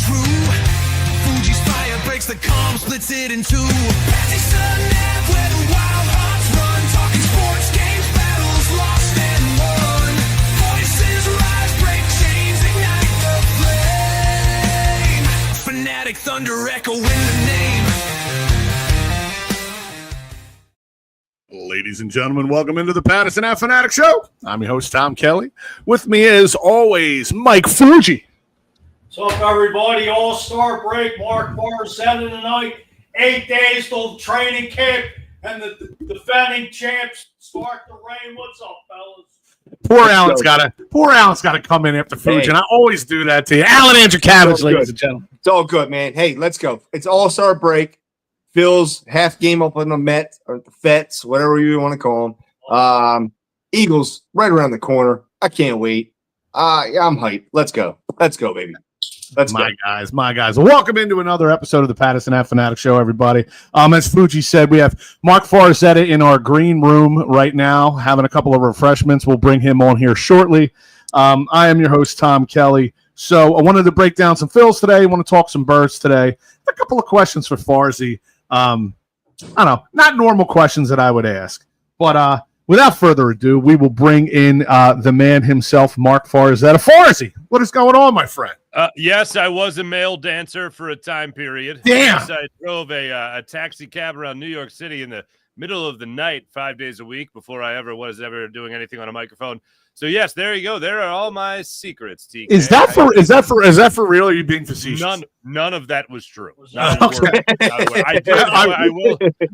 true. Fuji's fire breaks the calm, splits it in two. Pattison Ave, where the wild hearts run. Talking sports, games, battles, lost and won. Voices rise, break chains, ignite the flame. Fanatic thunder echoing the name. Ladies and gentlemen, welcome into the Pattison Ave Phanatics Show. I'm your host, Tom Kelly. With me, as always, Mike Farzy. What's up, everybody? All-Star break. Marc Farzetta tonight. 8 days till training camp, and the defending champs start the reign. What's up, fellas? Poor Alan's got to come in after Fuji, and I always do that to you. Alan Andrew Cabbage, ladies and gentlemen. It's all good, man. Hey, let's go. It's All-Star break. Phil's half game up on the Met or the Fets, whatever you want to call them. Eagles right around the corner. I can't wait. Yeah, I'm hyped. Let's go. Let's go, baby. Let's go. My guys. Welcome into another episode of the Pattison Ave Phanatics Show, everybody. As Fuji said, we have Marc Farzetta in our green room right now, having a couple of refreshments. We'll bring him on here shortly. I am your host, Tom Kelly. So I wanted to break down some Phils today. I want to talk some Birds today. A couple of questions for Farzy. I don't know, not normal questions that I would ask, but without further ado, we will bring in the man himself, Marc Farzetta. Farzy, what is going on, my friend? Yes, I was a male dancer for a time period. Damn. Yes, I drove a taxi cab around New York City in the middle of the night 5 days a week before I was ever doing anything on a microphone. So yes, there you go. There are all my secrets, TK. Is that for real? Or are you being facetious? None of that was true. Okay. I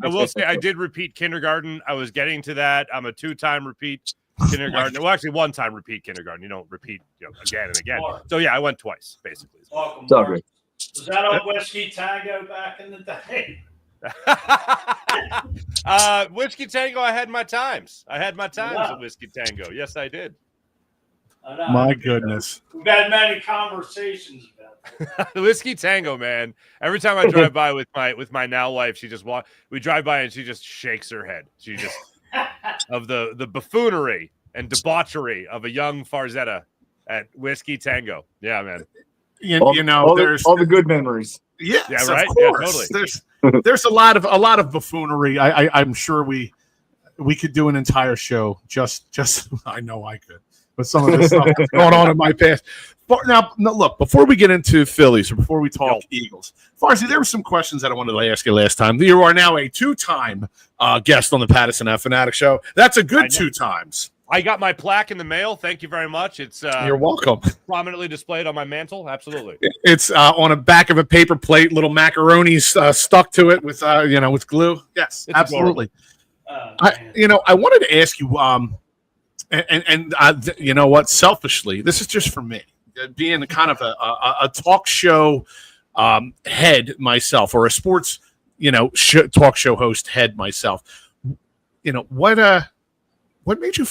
will say I did repeat kindergarten. I was getting to that. I'm a 2-time repeat kindergarten. Well, actually 1-time repeat kindergarten. You don't repeat again and again. So yeah, I went twice basically. Welcome, Mark. Was that a Whiskey Tango back in the day? Whiskey Tango, I had my times at Whiskey Tango. Yes, I did. My goodness. We've had many conversations about that. The Whiskey Tango, man. Every time I drive by with my now wife, we drive by and she just shakes her head. She just of the buffoonery and debauchery of a young Farzetta at Whiskey Tango. Yeah, man. There's all the good memories. Yes, yeah, right. Of course. Yeah, totally. There's a lot of buffoonery. I'm sure we could do an entire show just I know I could, but some of the stuff that's going on in my past. But now look, before we get into Phillies or before we talk Eagles, Farzy, there were some questions that I wanted to ask you last time. You are now a 2-time guest on the Pattison Ave Phanatics Show. That's a good 2 times. I got my plaque in the mail. Thank you very much. It's you're welcome. Prominently displayed on my mantle. Absolutely. It's on the back of a paper plate, little macaronis stuck to it with with glue. Yes, it's absolutely. I wanted to ask you, and you know what? Selfishly, this is just for me, being kind of a talk show head myself, or a sports talk show host head myself. What made you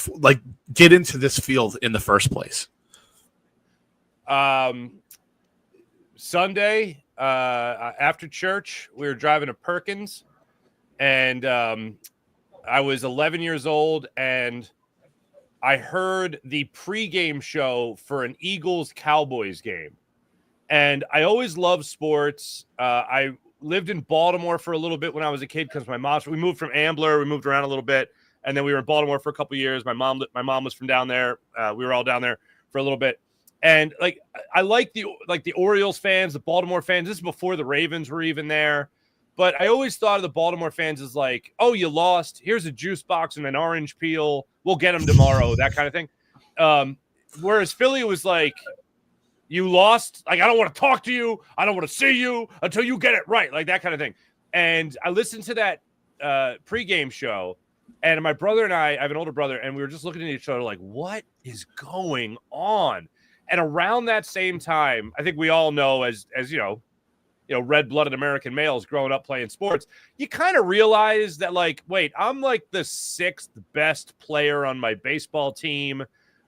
get into this field in the first place? Sunday after church, we were driving to Perkins, and I was 11 years old, and I heard the pregame show for an Eagles-Cowboys game. And I always loved sports. I lived in Baltimore for a little bit when I was a kid because we moved from Ambler. We moved around a little bit. And then we were in Baltimore for a couple of years. My mom was from down there. We were all down there for a little bit. And I like the Orioles fans, the Baltimore fans. This is before the Ravens were even there. But I always thought of the Baltimore fans as like, oh, you lost. Here's a juice box and an orange peel. We'll get them tomorrow, that kind of thing. Whereas Philly was like, you lost. I don't want to talk to you. I don't want to see you until you get it right. Like that kind of thing. And I listened to that pregame show. And my brother and I have an older brother, and we were just looking at each other like, what is going on? And around that same time, I think we all know as red-blooded American males growing up playing sports, you kind of realize that, wait, I'm like the 6th best player on my baseball team.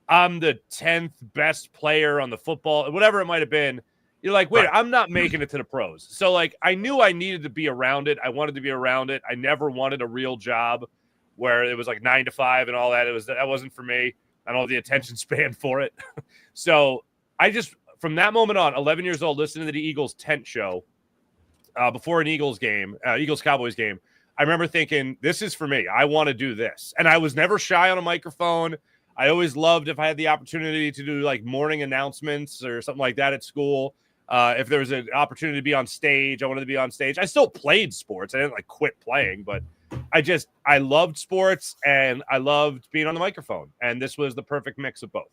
I'm the 10th best player on the football, whatever it might have been. You're like, wait, I'm not making it to the pros. So, I knew I needed to be around it. I wanted to be around it. I never wanted a real job where it was 9 to 5 and all that. That wasn't for me. I don't have the attention span for it. So I just, from that moment on, 11 years old, listening to the Eagles tent show before an Eagles game, Eagles-Cowboys game, I remember thinking, this is for me. I want to do this. And I was never shy on a microphone. I always loved if I had the opportunity to do like morning announcements or something like that at school. If there was an opportunity to be on stage, I wanted to be on stage. I still played sports. I didn't like quit playing, but I loved sports and I loved being on the microphone. And this was the perfect mix of both.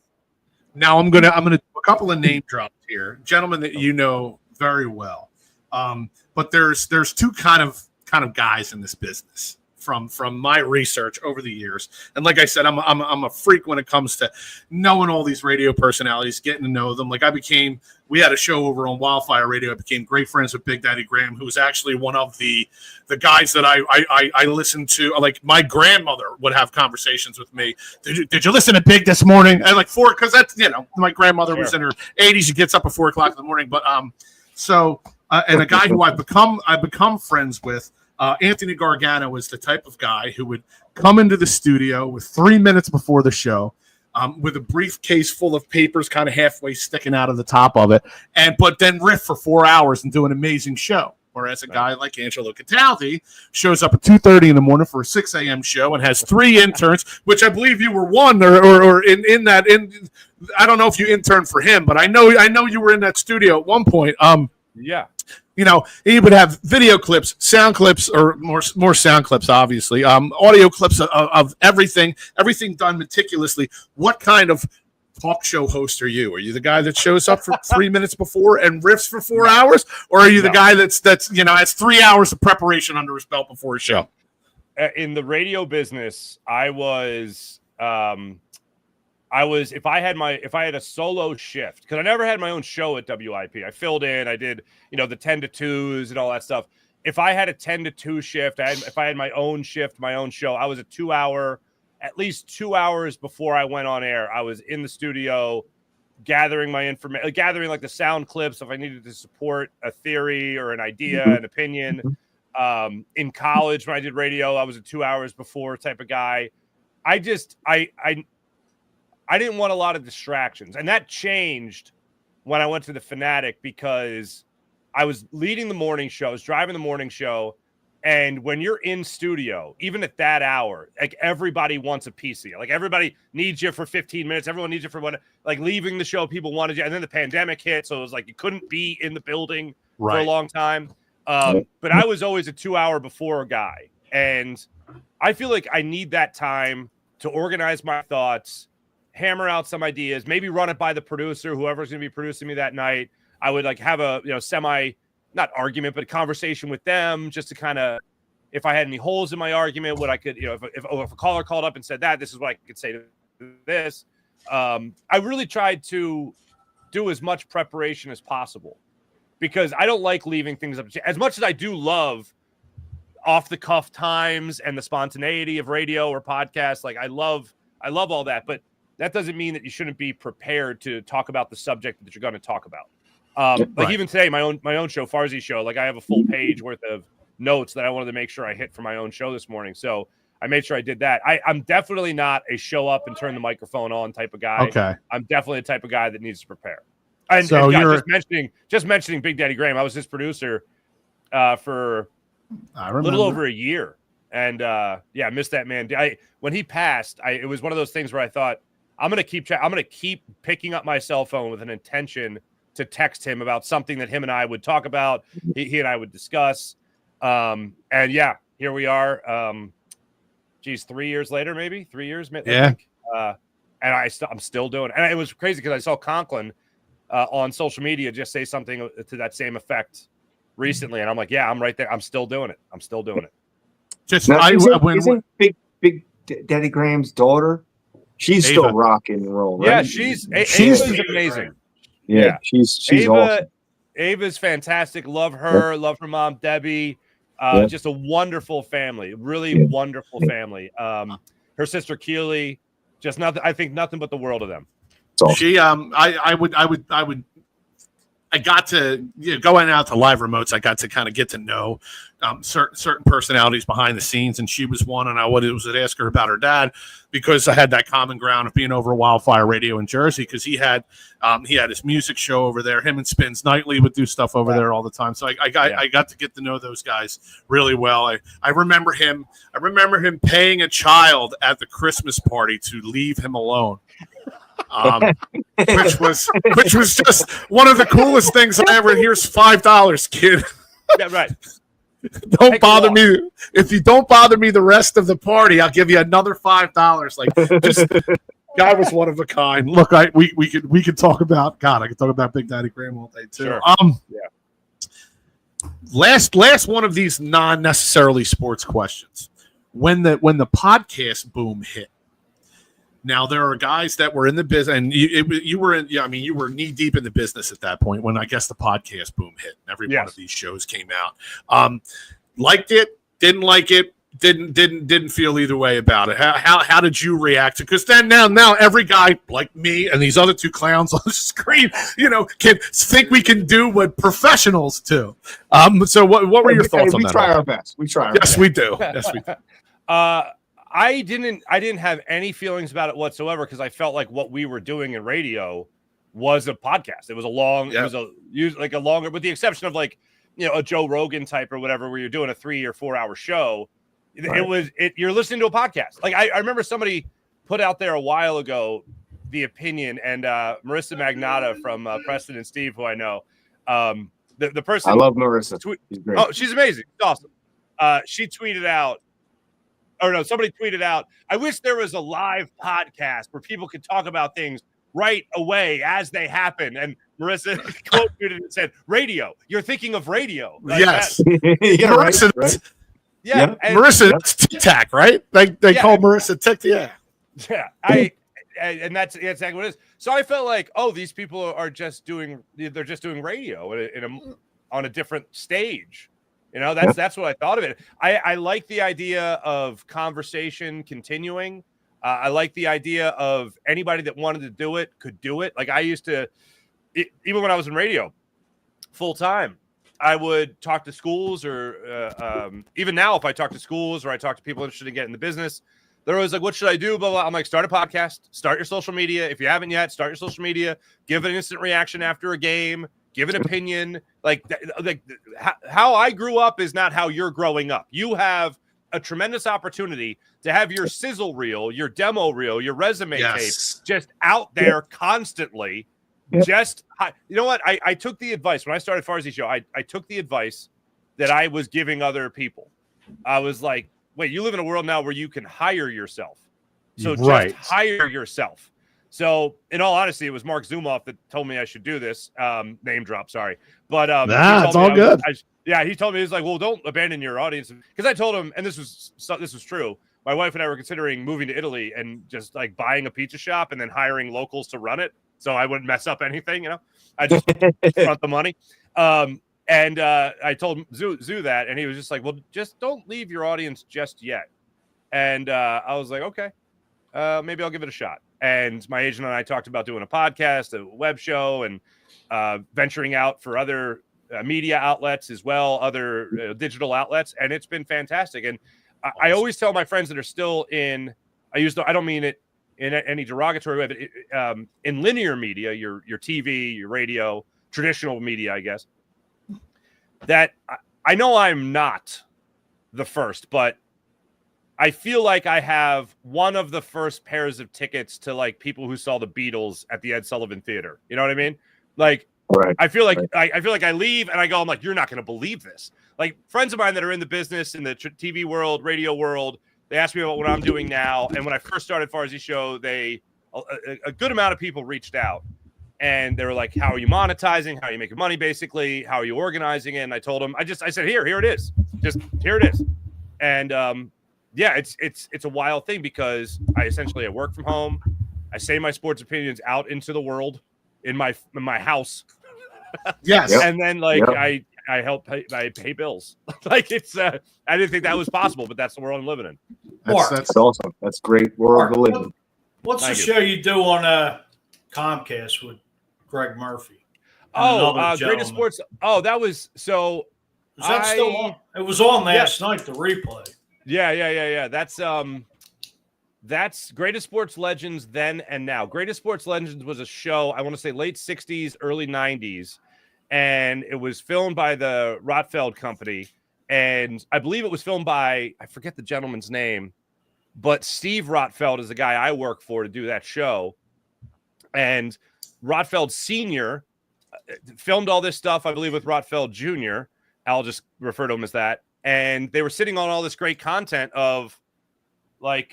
Now I'm gonna do a couple of name drops here, gentlemen that you know very well. But there's two kind of guys in this business from my research over the years. And like I said, I'm a freak when it comes to knowing all these radio personalities, getting to know them. Like we had a show over on Wildfire Radio. I became great friends with Big Daddy Graham, who was actually one of the guys that I listened to. Like my grandmother would have conversations with me. Did you listen to Big this morning? And like because that's, my grandmother was in her 80s. She gets up at 4 o'clock in the morning. But and a guy who I've become friends with, Anthony Gargano, was the type of guy who would come into the studio with 3 minutes before the show, with a briefcase full of papers kind of halfway sticking out of the top of it, but then riff for 4 hours and do an amazing show. Whereas a guy like Angelo Cataldi shows up at 2:30 in the morning for a 6 a.m. show and has 3 interns, which I believe you were one or in that. I don't know if you interned for him, but I know you were in that studio at one point. Yeah. He would have video clips, sound clips, or more sound clips, obviously, audio clips of everything done meticulously. What kind of talk show host are you? Are you the guy that shows up for 3 minutes before and riffs for 4 hours? Or are you the guy that's has 3 hours of preparation under his belt before a show? In the radio business, I was if I had a solo shift, because I never had my own show at WIP. I filled in, I did, the 10 to 2s and all that stuff. If I had a 10 to 2 shift, if I had my own shift, my own show, I was a 2 hour, at least 2 hours before I went on air. I was in the studio gathering my information, gathering like the sound clips if I needed to support a theory or an idea, an opinion. In college, when I did radio, I was a 2 hours before type of guy. I didn't want a lot of distractions. And that changed when I went to the Fanatic, because I was leading the morning show, I was driving the morning show. And when you're in studio, even at that hour, like everybody wants a piece of you. Like everybody needs you for 15 minutes. Everyone needs you for leaving the show, people wanted you. And then the pandemic hit. So it was like you couldn't be in the building for a long time. But I was always a 2 hour before guy. And I feel like I need that time to organize my thoughts, hammer out some ideas, maybe run it by the producer, whoever's going to be producing me that night. I would have a, not argument, but a conversation with them just to kind of, if I had any holes in my argument, what I could, if a caller called up and said this is what I could say to this. I really tried to do as much preparation as possible, because I don't like leaving things up. As much as I do love off the cuff times and the spontaneity of radio or podcasts, like I love all that, but that doesn't mean that you shouldn't be prepared to talk about the subject that you're going to talk about. Even today, my own show, Farzy show, I have a full page worth of notes that I wanted to make sure I hit for my own show this morning. So I made sure I did that. I'm definitely not a show up and turn the microphone on type of guy. Okay. I'm definitely the type of guy that needs to prepare. And just mentioning Big Daddy Graham, I was his producer for a little over a year. And I missed that man. When he passed, it was one of those things where I thought, I'm going to keep picking up my cell phone with an intention to text him about something that him and I would talk about. He and I would discuss. And here we are. 3 years later, maybe 3 years. Yeah. And I'm still doing it. And it was crazy because I saw Conklin on social media just say something to that same effect recently. And I'm like, yeah, I'm right there. I'm still doing it. Isn't Big Daddy Graham's daughter? She's Ava. Still rocking and rolling. Yeah, right? she's amazing. Yeah, she's awesome. Ava's fantastic. Love her. Love her mom, Debbie. Just a wonderful family. Really wonderful family. Her sister Keely. Just nothing. I think nothing but the world of them. She I would I got to going out to live remotes. I got to kind of get to know certain personalities behind the scenes, and she was one. And I would ask her about her dad because I had that common ground of being over Wildfire Radio in Jersey because he had his music show over there. Him and Spins Nightly would do stuff over there all the time. So I got to get to know those guys really well. I remember him. I remember him paying a child at the Christmas party to leave him alone. Which was just one of the coolest things I ever. Here's $5, kid. Yeah, right. Don't bother me. If you don't bother me the rest of the party, I'll give you another $5. Like, just guy was one of a kind. Look, we could talk about God. I could talk about Big Daddy Graham all day too. Sure. Last one of these non necessarily sports questions. When the podcast boom hit. Now there are guys that were in the business, and you were in. Yeah, I mean, you were knee deep in the business at that point when I guess the podcast boom hit. And every one of these shows came out. Liked it, didn't like it, didn't feel either way about it. How did you react to? Because then now every guy like me and these other two clowns on the screen, can think we can do what professionals do. So what were your thoughts on that? We try our best. Yes, we do. Yes, we do. I didn't have any feelings about it whatsoever because I felt like what we were doing in radio was a podcast. It was a longer, with the exception of like, a Joe Rogan type or whatever, where you're doing a 3 or 4 hour show. Right. You're listening to a podcast. Like I remember somebody put out there a while ago the opinion, and Marissa Magnata from Preston and Steve, who I know, the person I love Marissa. She's great. Oh, she's amazing. She's awesome. She tweeted out. Somebody tweeted out, I wish there was a live podcast where people could talk about things right away as they happen. And Marissa quote tweeted and said, radio. You're thinking of radio. Like yes. Yeah, Marissa, right. Yeah. And Marissa, that's Tic Tac, right? They call Marissa Tic Tac. Yeah. And that's exactly what it is. So I felt like, these people are just doing radio on a different stage. That's what I thought of it. I like the idea of conversation continuing. I like the idea of anybody that wanted to do it could do it. Like I used to, even when I was in radio full time, I would talk to schools or even now, if I talk to schools or I talk to people interested in getting in the business, they're always like, what should I do? Blah, blah. I'm like, start a podcast, start your social media. If you haven't yet, start your social media, give an instant reaction after a game. Give an opinion. Like how I grew up is not how you're growing up. You have a tremendous opportunity to have your sizzle reel, your demo reel, your resume tape just out there constantly. Just, you know what? I took the advice when I started Farzy Show. I took the advice that I was giving other people. I was like, wait, you live in a world now where you can hire yourself. So just hire yourself. So, in all honesty, it was Mark Zumoff that told me I should do this. Name drop, sorry. But it's all good. He told me, he's like, well, don't abandon your audience. Because I told him, and this was true, my wife and I were considering moving to Italy and just like buying a pizza shop and then hiring locals to run it. So I wouldn't mess up anything, I just front the money. And I told Zoo that, and he was just like, well, just don't leave your audience just yet. And I was like, okay, maybe I'll give it a shot. And my agent and I talked about doing a podcast, a web show, and venturing out for other media outlets as well, other digital outlets. And it's been fantastic. And I always tell my friends that are still I don't mean it in any derogatory way, but in linear media, your TV, your radio, traditional media, I guess, that I know I'm not the first, but I feel like I have one of the first pairs of tickets to like people who saw the Beatles at the Ed Sullivan Theater. You know what I mean? Like, right. I feel like I feel like I leave and I go, I'm like, you're not going to believe this. Like friends of mine that are in the business, in the TV world, radio world, they ask me about what I'm doing now. And when I first started Farzy Show, a good amount of people reached out and they were like, how are you monetizing? How are you making money? Basically, how are you organizing it? And I told them, I said, here it is. Just here it is. And, yeah, it's a wild thing because I work from home. I say my sports opinions out into the world in my house. Yes. And then I help I pay bills. Like it's I didn't think that was possible, but that's the world I'm living in. That's awesome. That's great world to live in. What's the show you do on Comcast with Greg Murphy? another Greatest gentleman. Sports. Oh, that was so. Is that still on? It was on last night, the replay. Yeah. That's Greatest Sports Legends then and now. Greatest Sports Legends was a show, I want to say late 60s, early 90s, and it was filmed by the Rotfeld Company. And I believe it was filmed by, I forget the gentleman's name, but Steve Rotfeld is the guy I work for to do that show. And Rotfeld Sr. filmed all this stuff, I believe, with Rotfeld Jr. I'll just refer to him as that. And they were sitting on all this great content of like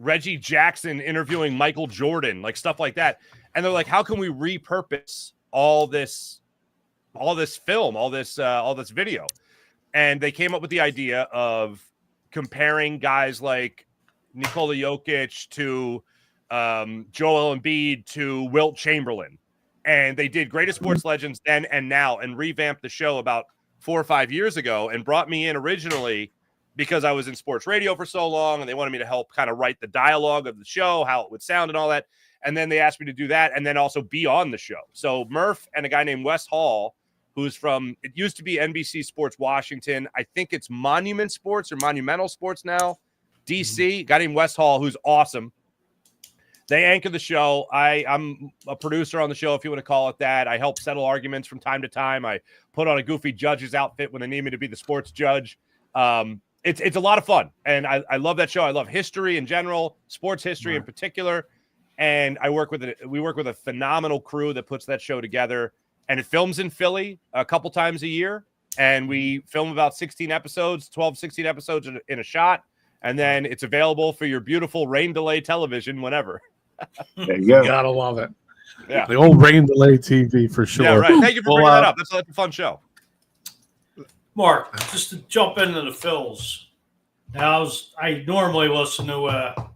Reggie Jackson interviewing Michael Jordan, like stuff like that. And they're like, how can we repurpose all this film, all this video? And they came up with the idea of comparing guys like Nikola Jokic to Joel Embiid to Wilt Chamberlain. And they did Greatest Sports Legends then and now and revamped the show about 4 or 5 years ago and brought me in originally because I was in sports radio for so long and they wanted me to help kind of write the dialogue of the show, how it would sound and all that. And then they asked me to do that and then also be on the show. So Murph and a guy named Wes Hall, who's from, it used to be NBC Sports Washington. I think it's Monument Sports or Monumental Sports now, DC. A guy named Wes Hall, who's awesome. They anchor the show. I'm a producer on the show, if you want to call it that. I help settle arguments from time to time. I put on a goofy judge's outfit when they need me to be the sports judge. It's a lot of fun, and I love that show. I love history in general, sports history in particular, and we work with a phenomenal crew that puts that show together. And it films in Philly a couple times a year, and we film about 16 episodes in a shot, and then it's available for your beautiful rain delay television whenever. There you go. You gotta love it. Yeah, the old rain delay TV for sure. Yeah, right. Thank you for bringing that up. That's a fun show. Mark, just to jump into the Phils. Now, I normally listen to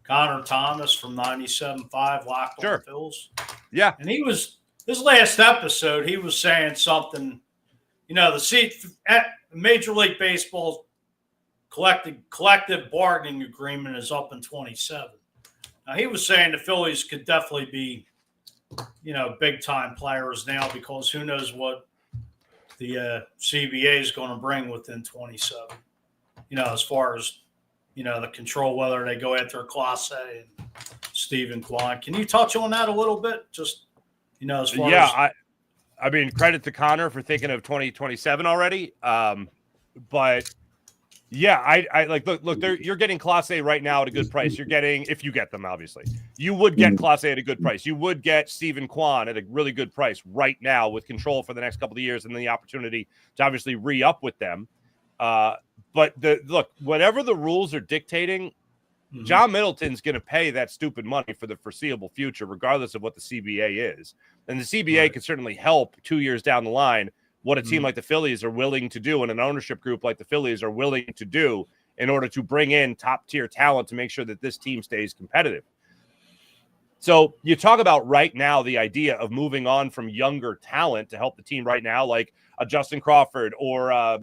Connor Thomas from 97.5 Locked on Phils. Yeah, and his last episode, he was saying something. You know, at Major League Baseball collective bargaining agreement is up in 27. Now, he was saying the Phillies could definitely be, big time players now because who knows what the CBA is going to bring within 27. As far as, the control, whether they go after Clase and Stephen Kwan. Can you touch on that a little bit? Just, as far as. I mean, credit to Connor for thinking of 2027 already. But yeah, I like, look, you're getting Clase right now at a good price. You're getting, if you get them, obviously, you would get Clase at a good price. You would get Stephen Kwan at a really good price right now with control for the next couple of years and then the opportunity to obviously re-up with them. But whatever the rules are dictating, John Middleton's going to pay that stupid money for the foreseeable future, regardless of what the CBA is. And the CBA can certainly help 2 years down the line what a team like the Phillies are willing to do and an ownership group like the Phillies are willing to do in order to bring in top-tier talent to make sure that this team stays competitive. So you talk about right now the idea of moving on from younger talent to help the team right now, like a Justin Crawford or I'll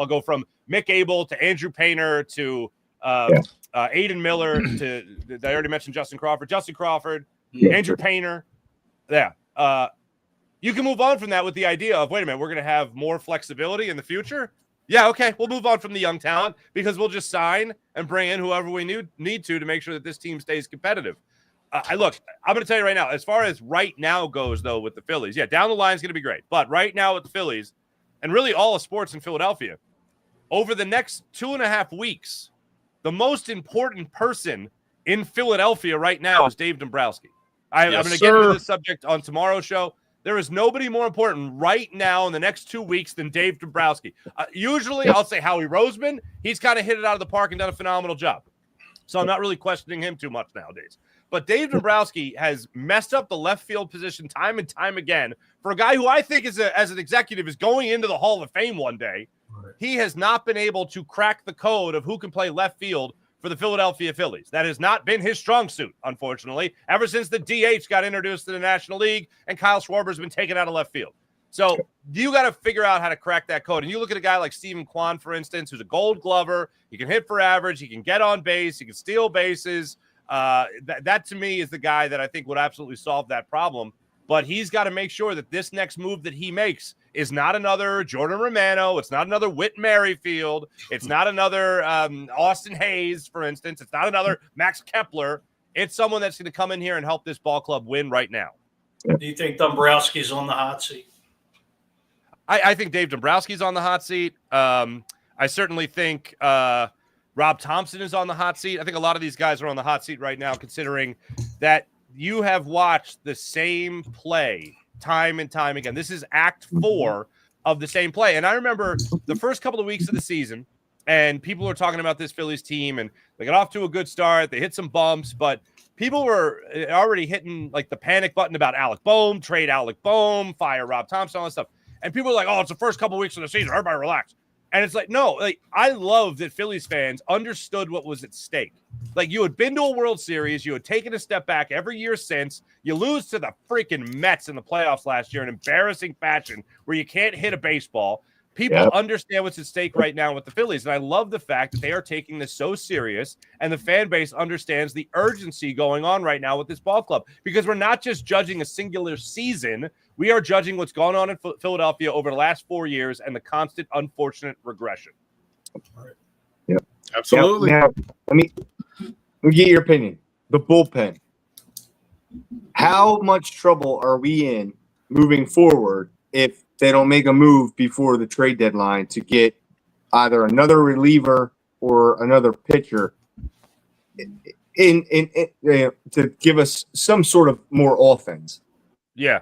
go from Mick Abel to Andrew Painter to Aiden Miller to I already mentioned Justin Crawford, Andrew Painter. Yeah. You can move on from that with the idea of, wait a minute, we're going to have more flexibility in the future. Yeah, okay, we'll move on from the young talent because we'll just sign and bring in whoever we need to make sure that this team stays competitive. I'm going to tell you right now, as far as right now goes, though, with the Phillies, down the line is going to be great. But right now with the Phillies, and really all of sports in Philadelphia, over the next 2.5 weeks, the most important person in Philadelphia right now is Dave Dombrowski. I'm going to get into this subject on tomorrow's show. There is nobody more important right now in the next 2 weeks than Dave Dombrowski. Usually, I'll say Howie Roseman. He's kind of hit it out of the park and done a phenomenal job. So I'm not really questioning him too much nowadays. But Dave Dombrowski has messed up the left field position time and time again for a guy who I think as an executive is going into the Hall of Fame one day. Right. He has not been able to crack the code of who can play left field for the Philadelphia Phillies. That has not been his strong suit, unfortunately, ever since the DH got introduced to the National League and Kyle Schwarber's been taken out of left field. So you got to figure out how to crack that code. And you look at a guy like Stephen Kwan, for instance, who's a Gold Glover. He can hit for average. He can get on base. He can steal bases. That to me is the guy that I think would absolutely solve that problem. but he's got to make sure that this next move that he makes is not another Jordan Romano. It's not another Whit Merrifield. It's not another Austin Hayes, for instance. It's not another Max Kepler. It's someone that's going to come in here and help this ball club win right now. Do you think Dombrowski's on the hot seat? I think Dave Dombrowski's on the hot seat. I certainly think Rob Thompson is on the hot seat. I think a lot of these guys are on the hot seat right now, considering that you have watched the same play time and time again. This is act 4 of the same play. And I remember the first couple of weeks of the season, and people were talking about this Phillies team, and they got off to a good start. They hit some bumps, but people were already hitting like the panic button about Alec Boehm, trade Alec Boehm, fire Rob Thompson, all that stuff. And people were like, oh, it's the first couple of weeks of the season. Everybody relax. And it's like, no, like I love that Phillies fans understood what was at stake. Like you had been to a World Series, you had taken a step back every year since. You lose to the freaking Mets in the playoffs last year in embarrassing fashion where you can't hit a baseball. People understand what's at stake right now with the Phillies. And I love the fact that they are taking this so serious and the fan base understands the urgency going on right now with this ball club because we're not just judging a singular season. We are judging what's going on in Philadelphia over the last 4 years and the constant unfortunate regression. Yeah, Absolutely. Now, let me get your opinion. The bullpen. How much trouble are we in moving forward if they don't make a move before the trade deadline to get either another reliever or another pitcher to give us some sort of more offense? Yeah.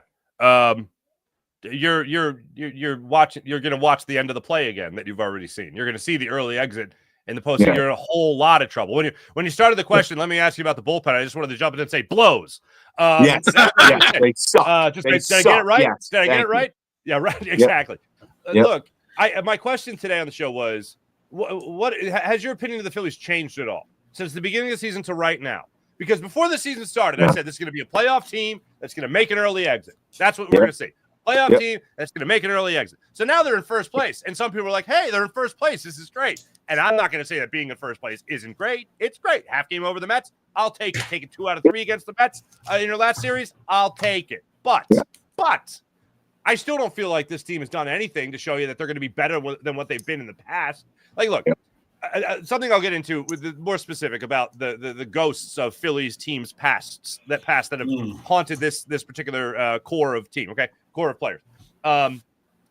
You're watching. You're going to watch the end of the play again that you've already seen. You're going to see the early exit in the postseason. Yeah. You're in a whole lot of trouble. When you started the question, let me ask you about the bullpen. I just wanted to jump in and say blows. Yes, they suck. Did I get it right? Yes, did I get it right? Yeah, right. Exactly. Yep. Look, my question today on the show was, what has your opinion of the Phillies changed at all since the beginning of the season to right now? Because before the season started, I said this is going to be a playoff team that's going to make an early exit. That's what we're going to see. Playoff team that's going to make an early exit. So now they're in first place. And some people are like, hey, they're in first place. This is great. And I'm not going to say that being in first place isn't great. It's great. Half game over the Mets. I'll take it. Take it 2 out of 3 against the Mets in your last series. I'll take it. But I still don't feel like this team has done anything to show you that they're going to be better than what they've been in the past. Like, look, something I'll get into with the more specific about the ghosts of Phillies teams past that have haunted this particular core of team. Okay, core of players.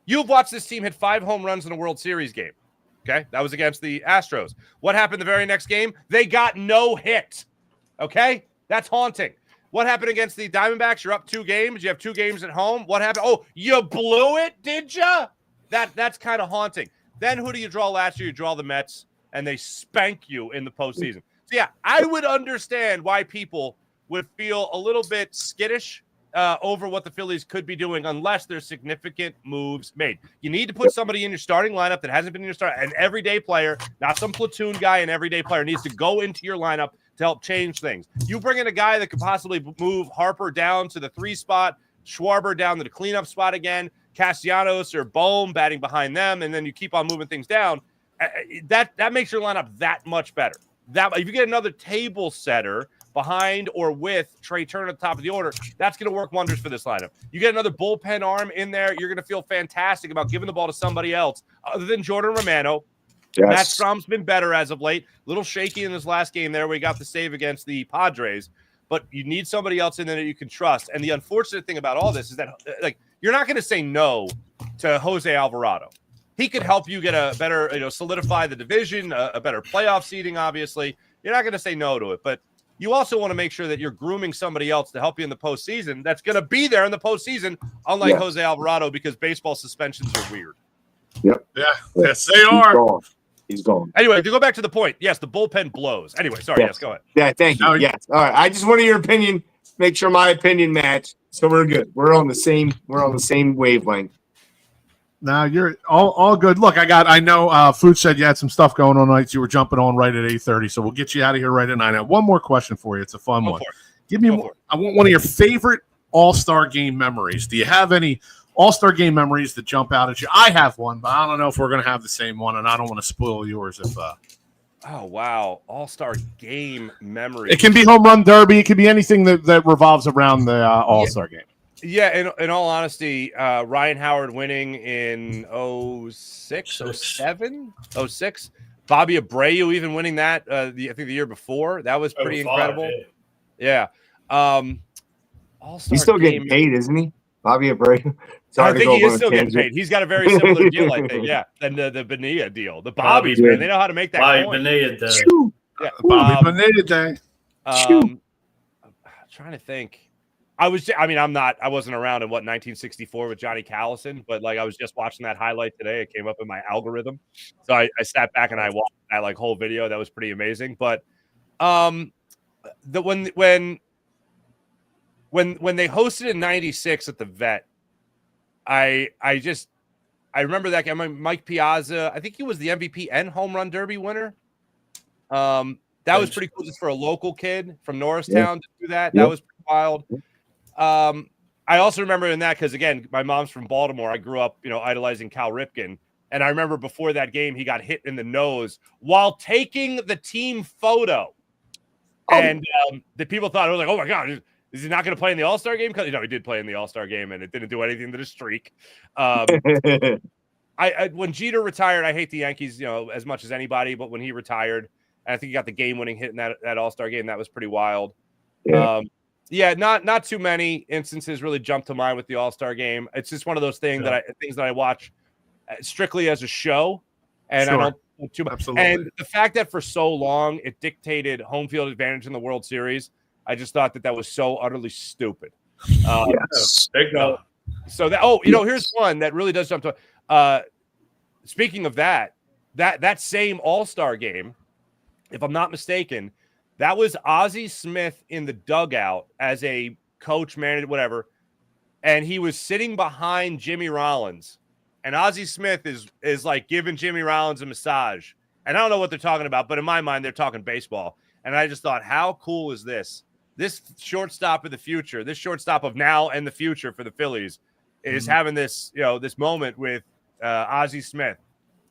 You've watched this team hit 5 home runs in a World Series game. Okay, that was against the Astros. What happened the very next game? They got no hit. Okay, that's haunting. What happened against the Diamondbacks? You're up 2 games. You have 2 games at home. What happened? Oh, you blew it, did you? That's kind of haunting. Then who do you draw last year? You draw the Mets, and they spank you in the postseason. So, yeah, I would understand why people would feel a little bit skittish over what the Phillies could be doing unless there's significant moves made. You need to put somebody in your starting lineup that hasn't been in your start, an everyday player, not some platoon guy, an everyday player needs to go into your lineup to help change things. You bring in a guy that could possibly move Harper down to the 3 spot, Schwarber down to the cleanup spot again, Castellanos or Boehm batting behind them, and then you keep on moving things down. That makes your lineup that much better. That if you get another table setter behind or with Trey Turner at the top of the order, that's going to work wonders for this lineup. You get another bullpen arm in there, you're going to feel fantastic about giving the ball to somebody else other than Jordan Romano. Yes. Matt Strom's been better as of late. A little shaky in his last game there where he got the save against the Padres. But you need somebody else in there that you can trust. And the unfortunate thing about all this is that like you're not going to say no to Jose Alvarado. He could help you get a better, solidify the division, a better playoff seeding, obviously. You're not going to say no to it. But you also want to make sure that you're grooming somebody else to help you in the postseason that's going to be there in the postseason, unlike Jose Alvarado, because baseball suspensions are weird. Yep. Yeah. Yes, they are. He's gone. Anyway, to go back to the point, yes, the bullpen blows. Anyway, sorry, yes, go ahead. Yeah, thank you. Yes. All right. I just wanted your opinion. Make sure my opinion matched. So we're good. We're on the same wavelength. Now you're all good. Look, I know Food said you had some stuff going on tonight. So you were jumping on right at 8:30. So we'll get you out of here right at 9. I have one more question for you. It's a fun one. Give me I want one of your favorite All-Star game memories. Do you have any All-Star game memories that jump out at you? I have one, but I don't know if we're going to have the same one, and I don't want to spoil yours. Oh, wow. All-Star game memories. It can be home run derby. It can be anything that revolves around the All-Star game. Yeah, in all honesty, Ryan Howard winning in 06, 07, 06. Bobby Abreu even winning that, I think the year before. That was pretty incredible. Yeah. He's still getting paid, isn't he? Bobby Abreu. I think he is still getting paid. He's got a very similar deal, I think. Yeah, than the Bonilla deal. The Bobbies, man, they know how to make that Bobby coin. Bonilla Day. Yeah, Bobby Bonilla Day. I'm trying to think. I wasn't around in 1964 with Johnny Callison, but like I was just watching that highlight today. It came up in my algorithm. So I sat back and I watched that like whole video. That was pretty amazing. But when they hosted in 96 at the Vet, I remember that guy, Mike Piazza. I think he was the MVP and home run derby winner. That was pretty cool just for a local kid from Norristown to do that. That was pretty wild. I also remember in that because, again, my mom's from Baltimore. I grew up, idolizing Cal Ripken. And I remember before that game, he got hit in the nose while taking the team photo. And the people thought, it was like, oh, my God, is he not going to play in the All-Star game? Because, he did play in the All-Star game, and it didn't do anything to the streak. When Jeter retired, I hate the Yankees, as much as anybody. But when he retired, I think he got the game-winning hit in that All-Star game. That was pretty wild. Yeah. Not too many instances really jump to mind with the All-Star game. It's just one of those things that I watch strictly as a show, and I don't too much. Absolutely. And the fact that for so long it dictated home field advantage in the World Series, I just thought that was so utterly stupid. Yes. So that here's one that really does jump to. Speaking of that same All-Star game, if I'm not mistaken, that was Ozzie Smith in the dugout as a coach, manager, whatever, and he was sitting behind Jimmy Rollins, and Ozzie Smith is like giving Jimmy Rollins a massage, and I don't know what they're talking about, but in my mind they're talking baseball, and I just thought, how cool is this? This shortstop of the future, this shortstop of now and the future for the Phillies, is having this this moment with Ozzie Smith,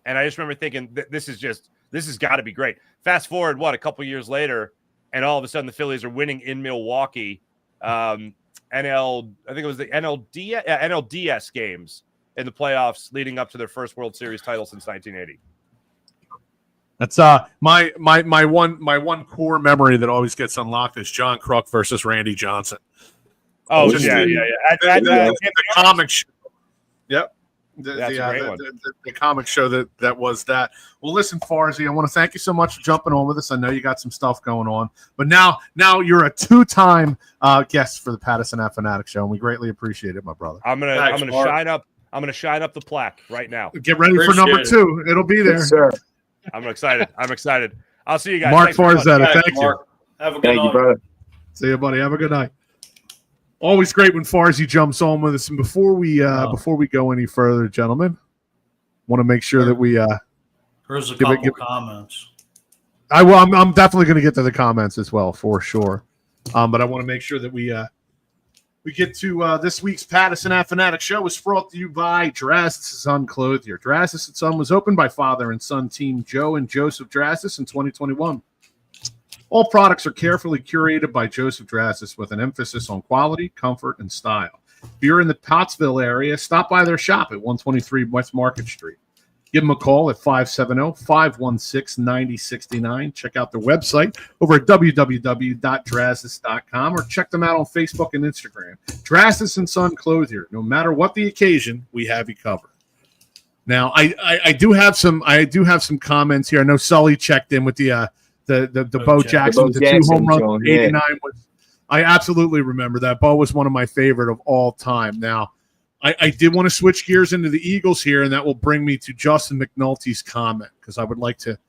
and I just remember thinking this has got to be great. Fast forward, a couple years later, and all of a sudden the Phillies are winning in Milwaukee. I think it was the NLDS games in the playoffs leading up to their first World Series title since 1980. That's my one core memory that always gets unlocked is John Kruk versus Randy Johnson. Oh, Just yeah. The comic show. Yep. That's a great one. The comic show that was that. Well, listen, Farzy, I want to thank you so much for jumping on with us. I know you got some stuff going on, but now you're a 2-time guest for the Pattison Ave Phanatics Show, and we greatly appreciate it, my brother. I'm gonna shine up. I'm gonna shine up the plaque right now. Get ready for number 2. It'll be there. Yes, sir. I'm excited. I'll see you guys. Marc Farzetta, thank you. Have a good night. You, brother. See you, buddy. Have a good night. Always great when Farzy jumps on with us. And before we go any further, gentlemen, want to make sure that we Here's a couple comments. I'm definitely going to get to the comments as well, for sure. But I want to make sure that we get to this week's Pattison Ave Phanatics Show. Is brought to you by Drastis & Son Clothier. Drastis & Son was opened by father and son team Joe and Joseph Drastis in 2021. All products are carefully curated by Joseph Drastis with an emphasis on quality, comfort, and style. If you're in the Pottsville area, stop by their shop at 123 West Market Street. Give them a call at 570-516-9069. Check out their website over at www.drastis.com or check them out on Facebook and Instagram. Drastis & Son Clothier. No matter what the occasion, we have you covered. Now, I do have some comments here. I know Sully checked in with the Bo Jackson with the 2 home runs, 89 was. I absolutely remember that. Bo was one of my favorite of all time. Now, I did want to switch gears into the Eagles here, and that will bring me to Justin McNulty's comment because I would like to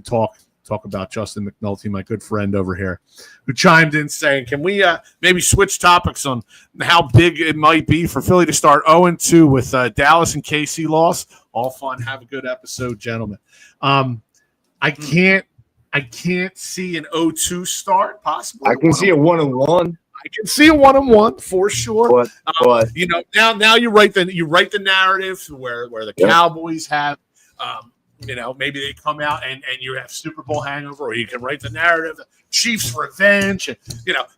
talk about Justin McNulty, my good friend over here, who chimed in saying, "Can we maybe switch topics on how big it might be for Philly to start 0-2 with Dallas and KC loss? All fun. Have a good episode, gentlemen." I can't see an 0-2 start possibly. I can see a 1-1. I can see a 1-1 for sure. But now you write the narrative where the Cowboys have maybe they come out and you have Super Bowl hangover, or you can write the narrative, the Chiefs revenge. And,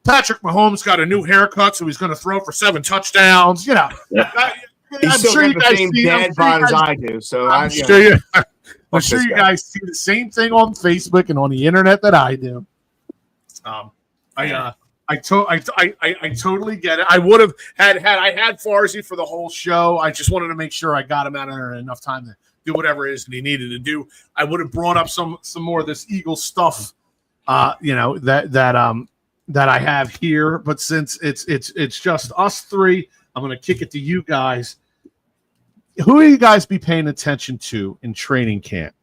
Patrick Mahomes got a new haircut, so he's going to throw for 7 touchdowns. He's still got the same dad bod as I do. So I'm sure you guys see the same thing on Facebook and on the internet that I do. I totally get it. I would have had I had Farzy for the whole show. I just wanted to make sure I got him out of there in enough time to do whatever it is that he needed to do. I would have brought up some more of this Eagles stuff, that I have here. But since it's just us three, I'm going to kick it to you guys. Who will you guys be paying attention to in training camp?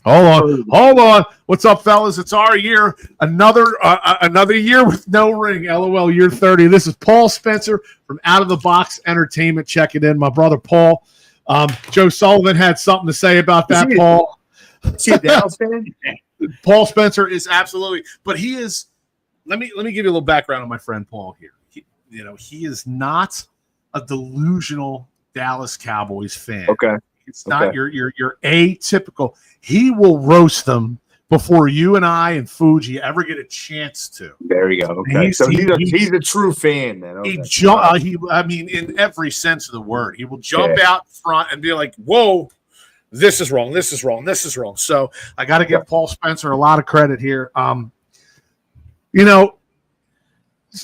Hold on. What's up, fellas? It's our year. Another year with no ring. LOL, year 30. This is Paul Spencer from Out of the Box Entertainment checking in. My brother Paul. Joe Sullivan had something to say about that, Paul. See a Dallas fan? Paul Spencer is absolutely, but he is. Let me give you a little background on my friend Paul here. He is not a delusional Dallas Cowboys fan. Okay. It's not your atypical. He will roast them before you and I and Fuji ever get a chance to. There you go. Okay, so he's a true fan, then. Okay. In every sense of the word, he will jump out front and be like, "Whoa, this is wrong. This is wrong. This is wrong." So I got to give Paul Spencer a lot of credit here.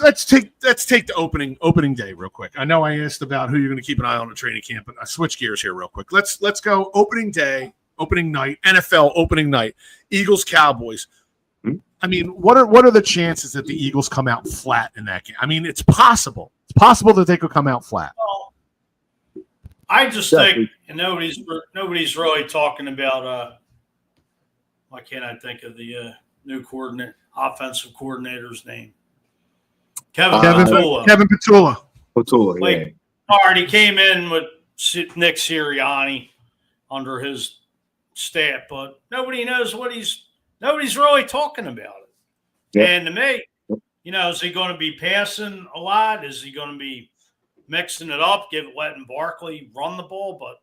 Let's take the opening day real quick. I know I asked about who you're going to keep an eye on in training camp, but I switch gears here real quick. Let's go opening day, opening night, NFL opening night, Eagles Cowboys. I mean, what are the chances that the Eagles come out flat in that game? I mean, it's possible. It's possible that they could come out flat. Well, I just think nobody's really talking about. Why can't I think of the new offensive coordinator's name? Kevin Patula. Kevin Patula. All right, he came in with Nick Sirianni under his staff, but nobody's really talking about it. Yeah. And to me, is he going to be passing a lot? Is he going to be mixing it up, letting Barkley run the ball? But,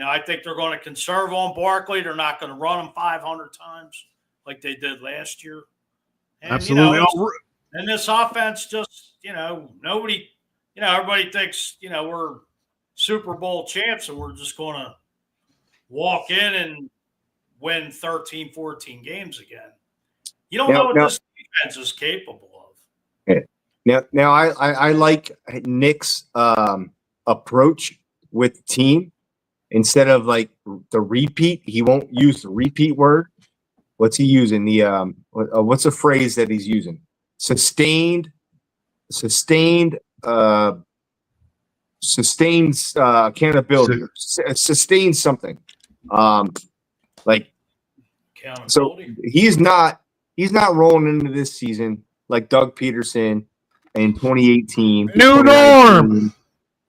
I think they're going to conserve on Barkley. They're not going to run him 500 times like they did last year. And, absolutely. And this offense just, everybody thinks, we're Super Bowl champs and we're just going to walk in and win 13, 14 games again. You don't know what this defense is capable of. Yeah. Now I like Nick's approach with the team. Instead of like the repeat, he won't use the repeat word. What's he using? What's the phrase that he's using? Sustained accountability, sustained something. So he's not rolling into this season like Doug Peterson in 2018. New norm,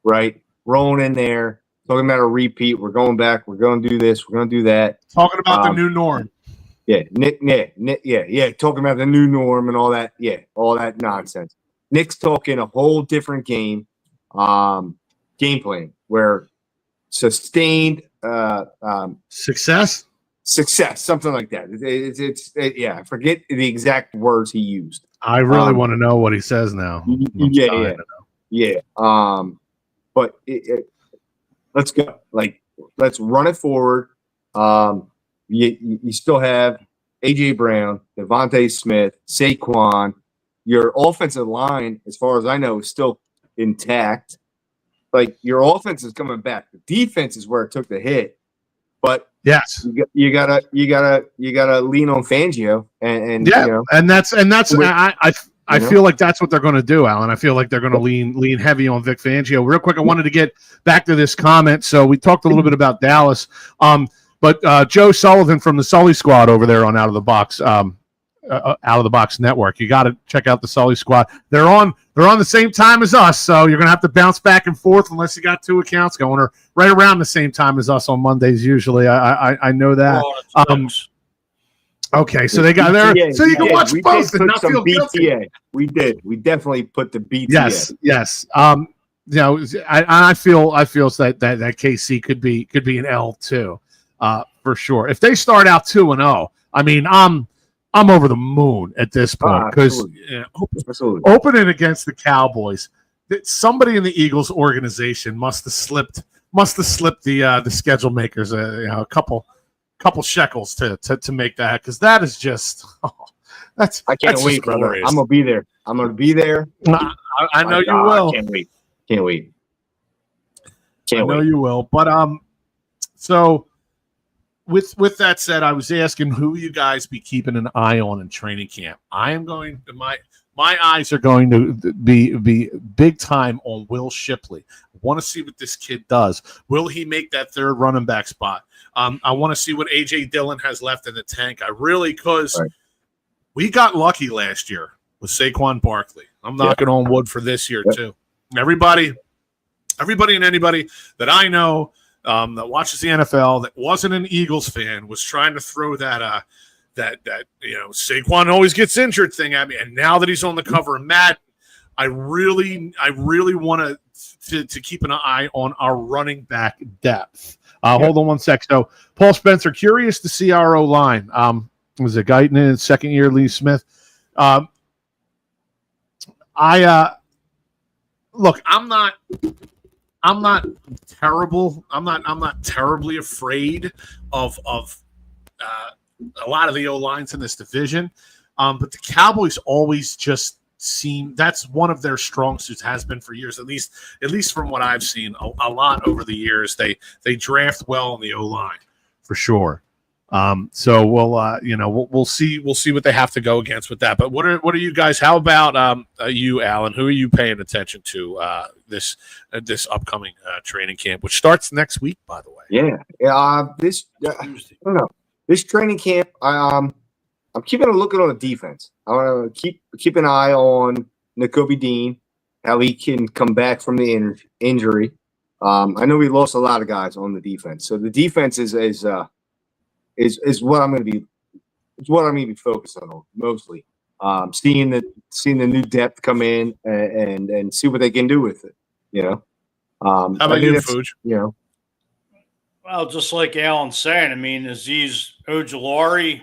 right? Rolling in there, talking about a repeat. We're going back. We're going to do this. We're going to do that. Talking about the new norm. Yeah, Nick, talking about the new norm and all that. Yeah, all that nonsense. Nick's talking a whole different game plan where sustained success, something like that. It's I forget the exact words he used. I really want to know what he says now. Yeah. But let's go. Let's run it forward. You still have A.J. Brown, Devontae Smith, Saquon. Your offensive line, as far as I know, is still intact. Your offense is coming back. The defense is where it took the hit. But yes, you gotta lean on Fangio and I feel like that's what they're going to do, Alan. I feel like they're going to lean heavy on Vic Fangio. Real quick, I wanted to get back to this comment. So we talked a little bit about Dallas. But Joe Sullivan from the Sully Squad over there on Out of the Box Network. You got to check out the Sully Squad. They're on the same time as us, so you're gonna have to bounce back and forth unless you got 2 accounts going, or right around the same time as us on Mondays usually. I know that. Okay, so they got there, so you can watch both and not feel guilty. We did. We definitely put the BTA. Yes. I feel that KC could be an L too, for sure. If they start out 2-0, I mean, I'm over the moon at this point because opening against the Cowboys, somebody in the Eagles organization must have slipped the schedule makers a couple shekels to make that, because that is just I can't wait, brother. glorious. I'm gonna be there. I know you will. I can't wait. I know you will. But so with that said, I was asking who you guys be keeping an eye on in training camp. I am going to my eyes are going to be big time on Will Shipley. I want to see what this kid does. Will he make that third running back spot? I want to see what A.J. Dillon has left in the tank. Because we got lucky last year with Saquon Barkley. I'm knocking on wood for this year too. Everybody and anybody that I know that watches the NFL that wasn't an Eagles fan was trying to throw that Saquon always gets injured thing at me. And now that he's on the cover of Madden, I really want to keep an eye on our running back depth. Hold on one sec. So, Paul Spencer, curious to see our O-line. Was it Guyton in second year, Lee Smith? Look, I'm not terrible. I'm not terribly afraid of a lot of the O-lines in this division. But the Cowboys always just seem, that's one of their strong suits, has been for years, at least from what I've seen a lot over the years. They draft well in the O-line for sure. So we'll see what they have to go against with that. But what are you guys? How about you, Alan? Who are you paying attention to this upcoming training camp, which starts next week, by the way? I don't know. This training camp, I'm keeping a look on the defense. I want to keep an eye on Nakobe Dean, how he can come back from the injury. I know we lost a lot of guys on the defense, so the defense is what I'm going to be. It's what I'm going to be focused on mostly. Seeing the new depth come in and see what they can do with it. How about you, Fuj? Well, just like Alan's saying, I mean, Aziz Ojulari,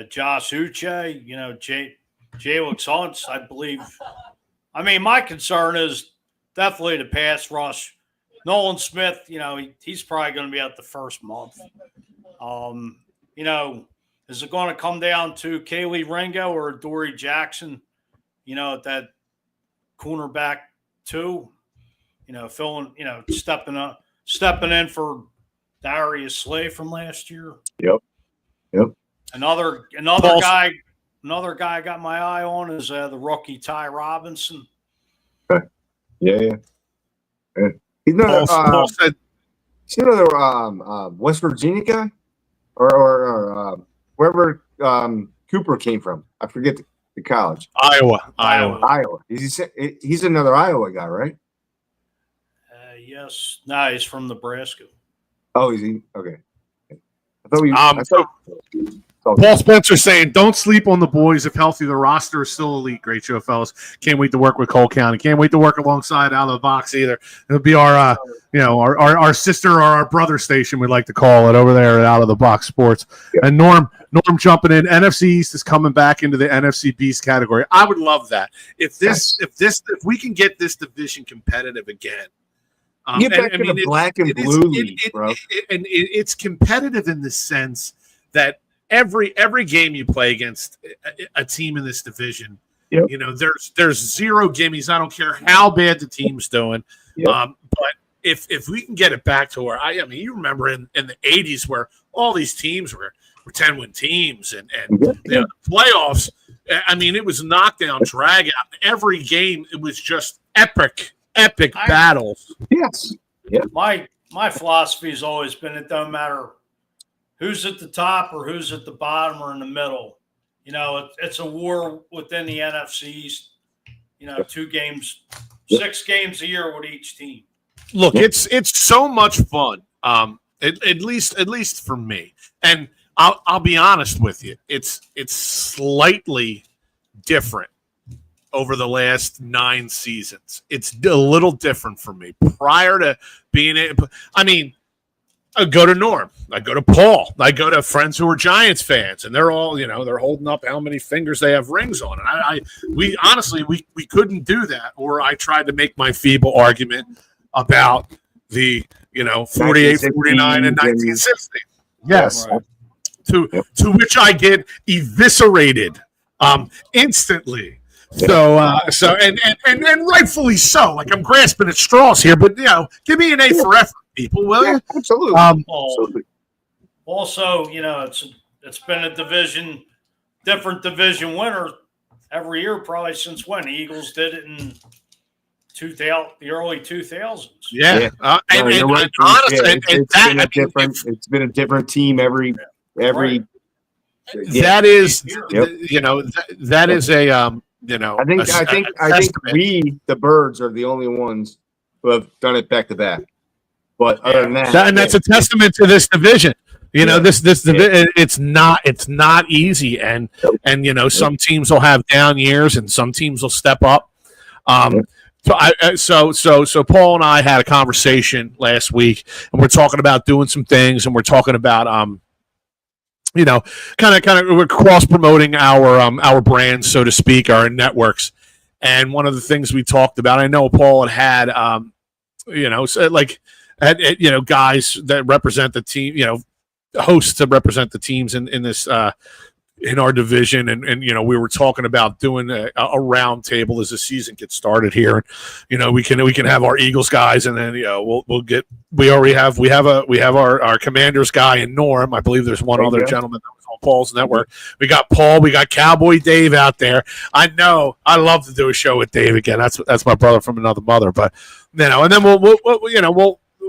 Josh Uche, Jalix Hunts, I believe. I mean, my concern is definitely the pass rush. Nolan Smith, he's probably going to be out the first month. Is it going to come down to Kaylee Ringo or Dory Jackson, at that cornerback too? Filling, stepping in for Darius Slay from last year. Yep. Another guy I got my eye on is the rookie Ty Robinson. Yeah. He's not Paul said, West Virginia guy or wherever Cooper came from. I forget the college. Iowa. He's another Iowa guy, right? Yes. No, he's from Nebraska. Oh, is he? Okay. I thought Paul Spencer saying, don't sleep on the boys. If healthy, the roster is still elite. Great show, fellas. Can't wait to work with Cole County. Can't wait to work alongside Out of the Box either. It'll be our sister or our brother station, we like to call it, over there at Out of the Box Sports. Yeah. And Norm jumping in. NFC East is coming back into the NFC Beast category. I would love that. If we can get this division competitive again. Get back to the black and blue league, bro. And it's competitive in the sense that every game you play against a team in this division, there's zero gimmies. I don't care how bad the team's doing. Yep. But if we can get it back to where you remember in the 80s where all these teams were 10-win teams and the playoffs. I mean, it was knockdown, drag out. Every game, it was just epic battles. Yes. Yeah. My philosophy has always been it don't matter who's at the top or who's at the bottom or in the middle. It's a war within the NFC East. 2 games, 6 games a year with each team. Look, it's so much fun. At least for me. And I'll be honest with you. It's slightly different over the last 9 seasons. It's a little different for me. Prior to being I go to Norm, I go to Paul, I go to friends who are Giants fans, and they're all, they're holding up how many fingers they have rings on. And we honestly couldn't do that. Or I tried to make my feeble argument about the, 48, 49, and 1960. Yes. Right. To which I get eviscerated instantly. So and rightfully so. Like, I'm grasping at straws here, but give me an A for effort, people, will you? Absolutely. Absolutely. Also, it's been a different division winner every year, probably since when? The Eagles did it in the early 2000s. Yeah. It's been a different team every. Right. That is, that is a I think we, the Birds, are the only ones who have done it back to back. But other than that, and that's a testament to this division. This it's not easy, and some teams will have down years, and some teams will step up. So Paul and I had a conversation last week, and we're talking about doing some things, and we're talking about kind of we're cross promoting our brands, so to speak, our networks. And one of the things we talked about, I know Paul had guys that represent the team, hosts to represent the teams in this in our division, and we were talking about doing a round table as the season gets started here. We can have our Eagles guys, and then we have our Commanders guy in Norm. I believe there's one other gentleman that was on Paul's network. We got Paul, we got Cowboy Dave out there. I know I love to do a show with Dave again. That's my brother from another mother, but and then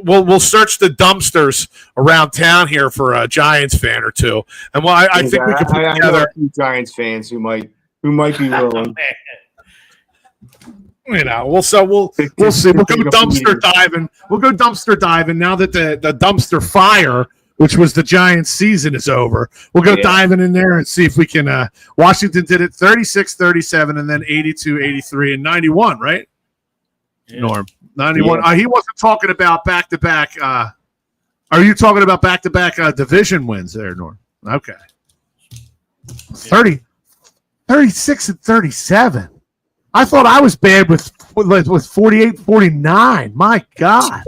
we'll search the dumpsters around town here for a Giants fan or two, and I think we could put together a few Giants fans who might be willing. We'll see. We'll go dumpster diving. We'll go dumpster diving now that the dumpster fire, which was the Giants season, is over. We'll go diving in there and see if we can. Washington did it 36-37, and then 82-83 and 91, right? Yeah. Norm. 91. He wasn't talking about back-to-back. Are you talking about back-to-back division wins there, Norm? Okay. 36-37. I thought I was bad with 48-49. My God.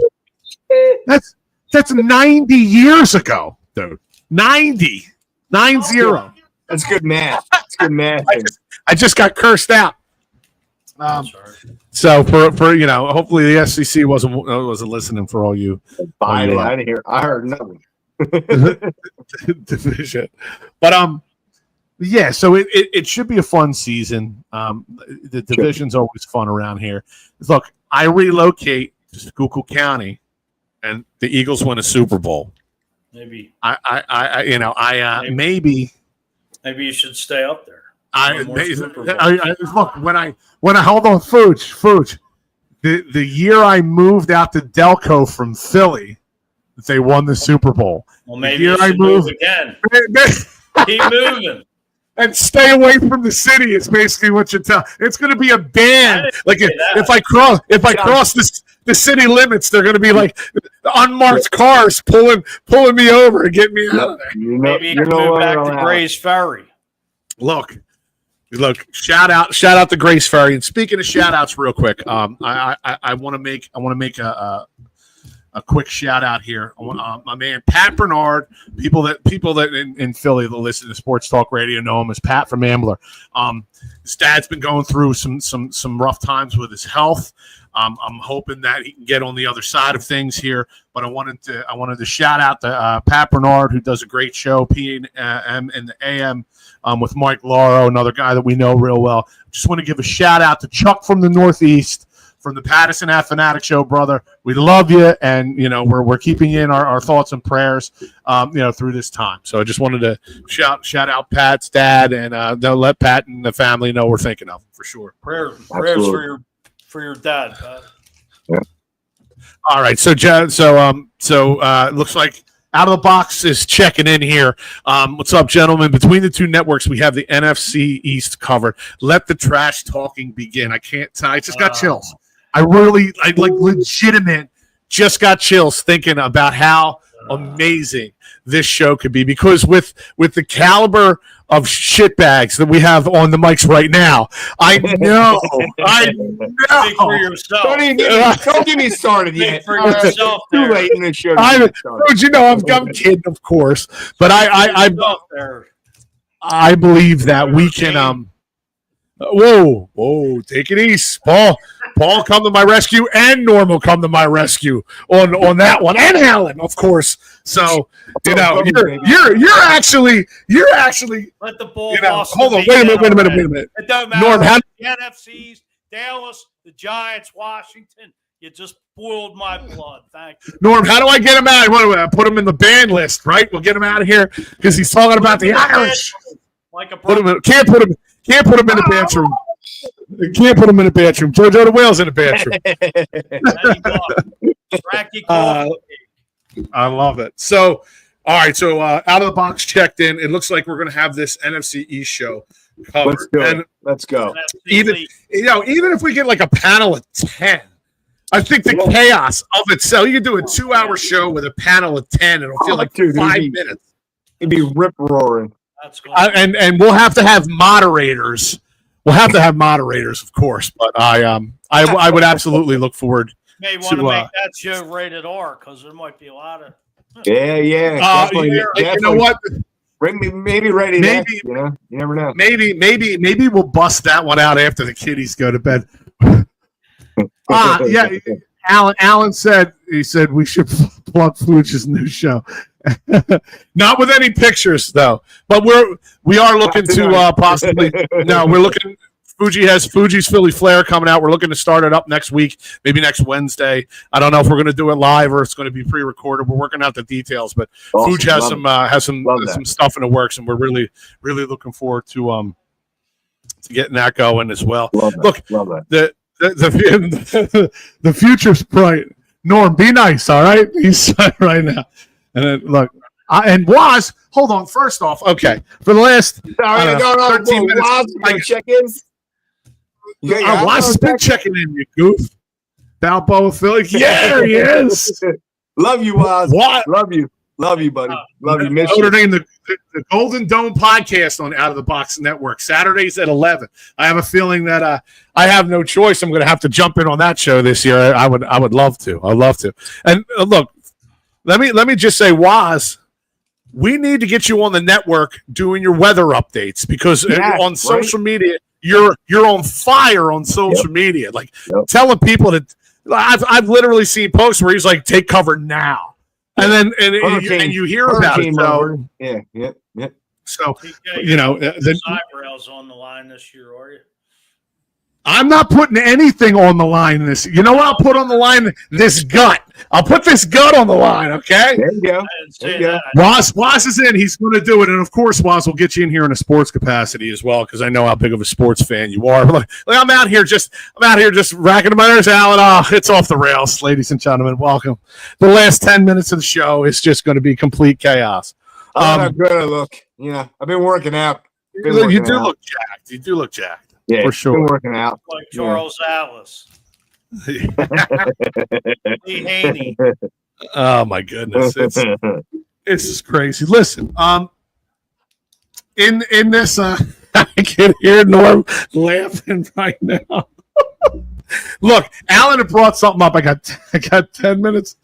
That's 90 years ago, dude. 90. 9-0. That's good math. That's good math. I just got cursed out. So for hopefully the SEC wasn't listening for all you. I didn't hear. I heard nothing. Division, but so it should be a fun season. The division's always fun around here. Look, I relocate to Schuylkill County, and the Eagles win a Super Bowl. Maybe maybe you should stay up there. Look, when I hold on, Fuge. The year I moved out to Delco from Philly, they won the Super Bowl. Well, maybe you should move again. Keep moving. And stay away from the city is basically what you tell. It's going to be a ban. Like if I cross the city limits, they're going to be like unmarked cars pulling me over and getting me out of there. Maybe you can move back to Gray's Ferry. Look, shout out to Grace Ferry. And speaking of shout outs real quick, I want to make a quick shout out here. My man Pat Bernard. People that in Philly that listen to Sports Talk Radio know him as Pat from Ambler. His dad's been going through some rough times with his health. I'm hoping that he can get on the other side of things here. But I wanted to shout out to Pat Bernard, who does a great show, PM and the AM, with Mike Lauro, another guy that we know real well. Just want to give a shout out to Chuck from the Northeast, from the Pattison Ave Phanatics Show, brother. We love you, and we're keeping you in our thoughts and prayers, through this time. So I just wanted to shout out Pat's dad, and let Pat and the family know we're thinking of him for sure. Prayers for your dad. Yeah. All right, so looks like Out of the Box is checking in here. What's up, gentlemen? Between the two networks, we have the NFC East covered. Let the trash talking begin. I can't tell. I just got chills. I legitimate just got chills thinking about how amazing this show could be, because with the caliber of shitbags that we have on the mics right now, I know. Speak for yourself. Don't get me started yet. For yourself, Too late in the show. I'm kidding, of course, but I believe that we can. Whoa, take it easy, Paul. Paul, come to my rescue, and Norm will come to my rescue on that one, and Alan, of course. So you're actually let the ball. Hold on, wait a minute. It don't matter. Norm, the NFCs, Dallas, the Giants, Washington. You just boiled my blood. Thank you. Norm, how do I get him out? What do I put him in the ban list, right? We'll get him out of here because he's talking about the Irish. Like a Can't put him in the bathroom. Can't put him in the bathroom. JoJo the Whale's in the bathroom. I love it. So, all right. So, Out of the Box checked in. It looks like we're going to have this NFC East show covered. Let's go. Even if we get like a panel of 10, I think the chaos of itself. You can do a 2-hour show with a panel of 10. It'll feel like 5 minutes. It'd be rip roaring. And we'll have to have moderators. We'll have to have moderators, of course. But I would absolutely look forward. May want to make that show rated R because there might be a lot of. Yeah. You know what? Maybe ready. Maybe you never know. Maybe we'll bust that one out after the kiddies go to bed. Yeah. Alan said we should plug Fluch's new show. Not with any pictures though, but we are looking to possibly. No, we're looking. Fuji's Philly Flair coming out. We're looking to start it up next week, maybe next Wednesday. I don't know if we're going to do it live or it's going to be pre-recorded. We're working out the details, but awesome. Fuji has some stuff in the works, and we're really looking forward to getting that going as well. Love that. The future's bright. Norm, be nice, all right? He's right now. And then, look, and Waz, hold on. First off, okay, for the last 13 minutes, I check in. Waz has been checking in, you goof. Balboa Philly. Yeah, there he is. Love you, Waz. Love you, buddy. Love you. Miss Notre Dame, the Golden Dome podcast on Out of the Box Network, Saturdays at 11. I have a feeling that I have no choice. I'm going to have to jump in on that show this year. I would love to. I'd love to. And look, let me just say, Waz, we need to get you on the network doing your weather updates because on social media, you're on fire on social media, like telling people that I've literally seen posts where he's like, "Take cover now," and then and you hear about it. So, yeah. So the eyebrows on the line this year, are you? I'm not putting anything on the line this. You know what? I'll put on the line this gut. I'll put this gut on the line, okay? There you go. Waz is in. He's going to do it. And, of course, Waz will get you in here in a sports capacity as well because I know how big of a sports fan you are. Like, I'm out here just racking my nerves, Alan. Oh, it's off the rails, ladies and gentlemen. Welcome. The last 10 minutes of the show is just going to be complete chaos. How good I look. I've been working out. You do look jacked. You do look jacked. Yeah, for sure. Been working out. Like Charles Atlas. Lee Haney. Oh my goodness, this is crazy. Listen, in this, I can hear Norm laughing right now. Look, Alan had brought something up. I got 10 minutes.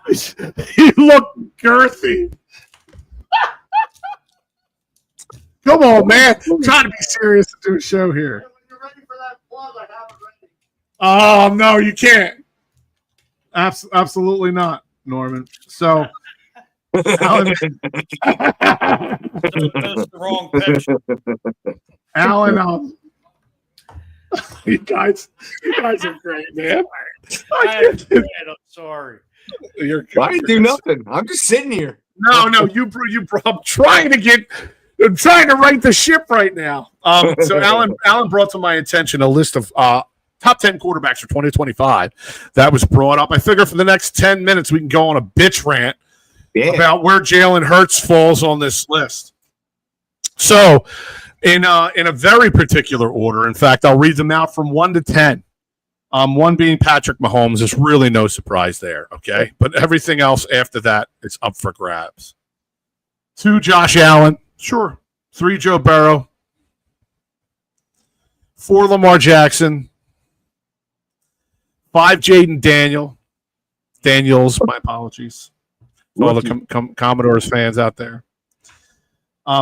He looked girthy. Come on, man. I'm trying to be serious to do a show here. Oh, no, you can't. Absolutely not, Norman. So, Alan, That's the wrong pitch. Alan, you guys are great, man. I'm sorry. I didn't do nothing. I'm just sitting here. No, you. I'm trying to right the ship right now. So Alan brought to my attention a list of top 10 quarterbacks for 2025 that was brought up. I figure for the next 10 minutes we can go on a bitch rant about where Jalen Hurts falls on this list. So, in a very particular order, in fact, I'll read them out from 1 to 10. 1 being Patrick Mahomes. There's really no surprise there, okay? But everything else after that, it's up for grabs. 2, Josh Allen. Sure. 3, Joe Burrow. 4, Lamar Jackson. 5, Jaden Daniels. My apologies. All the Commodores fans out there.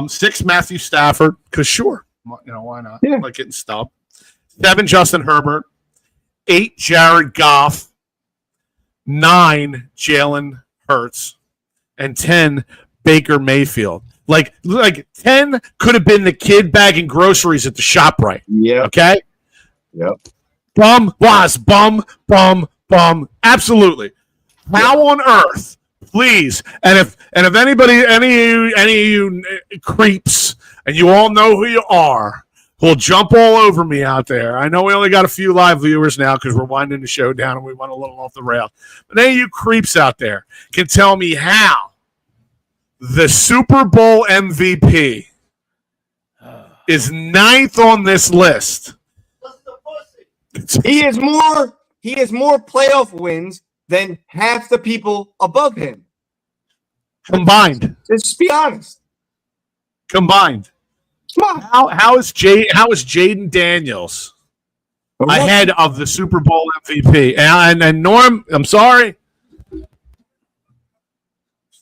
6, Matthew Stafford, because sure, why not? Yeah. Like getting stubbed. 7, Justin Herbert. 8, Jared Goff. 9, Jalen Hurts. And 10, Baker Mayfield. Like 10 could have been the kid bagging groceries at the ShopRite. Yeah. Okay? Yep. Bum. Absolutely. How on earth, please? And if anybody, any of you creeps, and you all know who you are, will jump all over me out there. I know we only got a few live viewers now because we're winding the show down and we went a little off the rail. But any of you creeps out there can tell me how the Super Bowl MVP is 9th on this list. He has more playoff wins than half the people above him. Combined. Let's be honest. Combined. Come on. How is Jaden Daniels ahead of the Super Bowl MVP? And Norm, I'm sorry.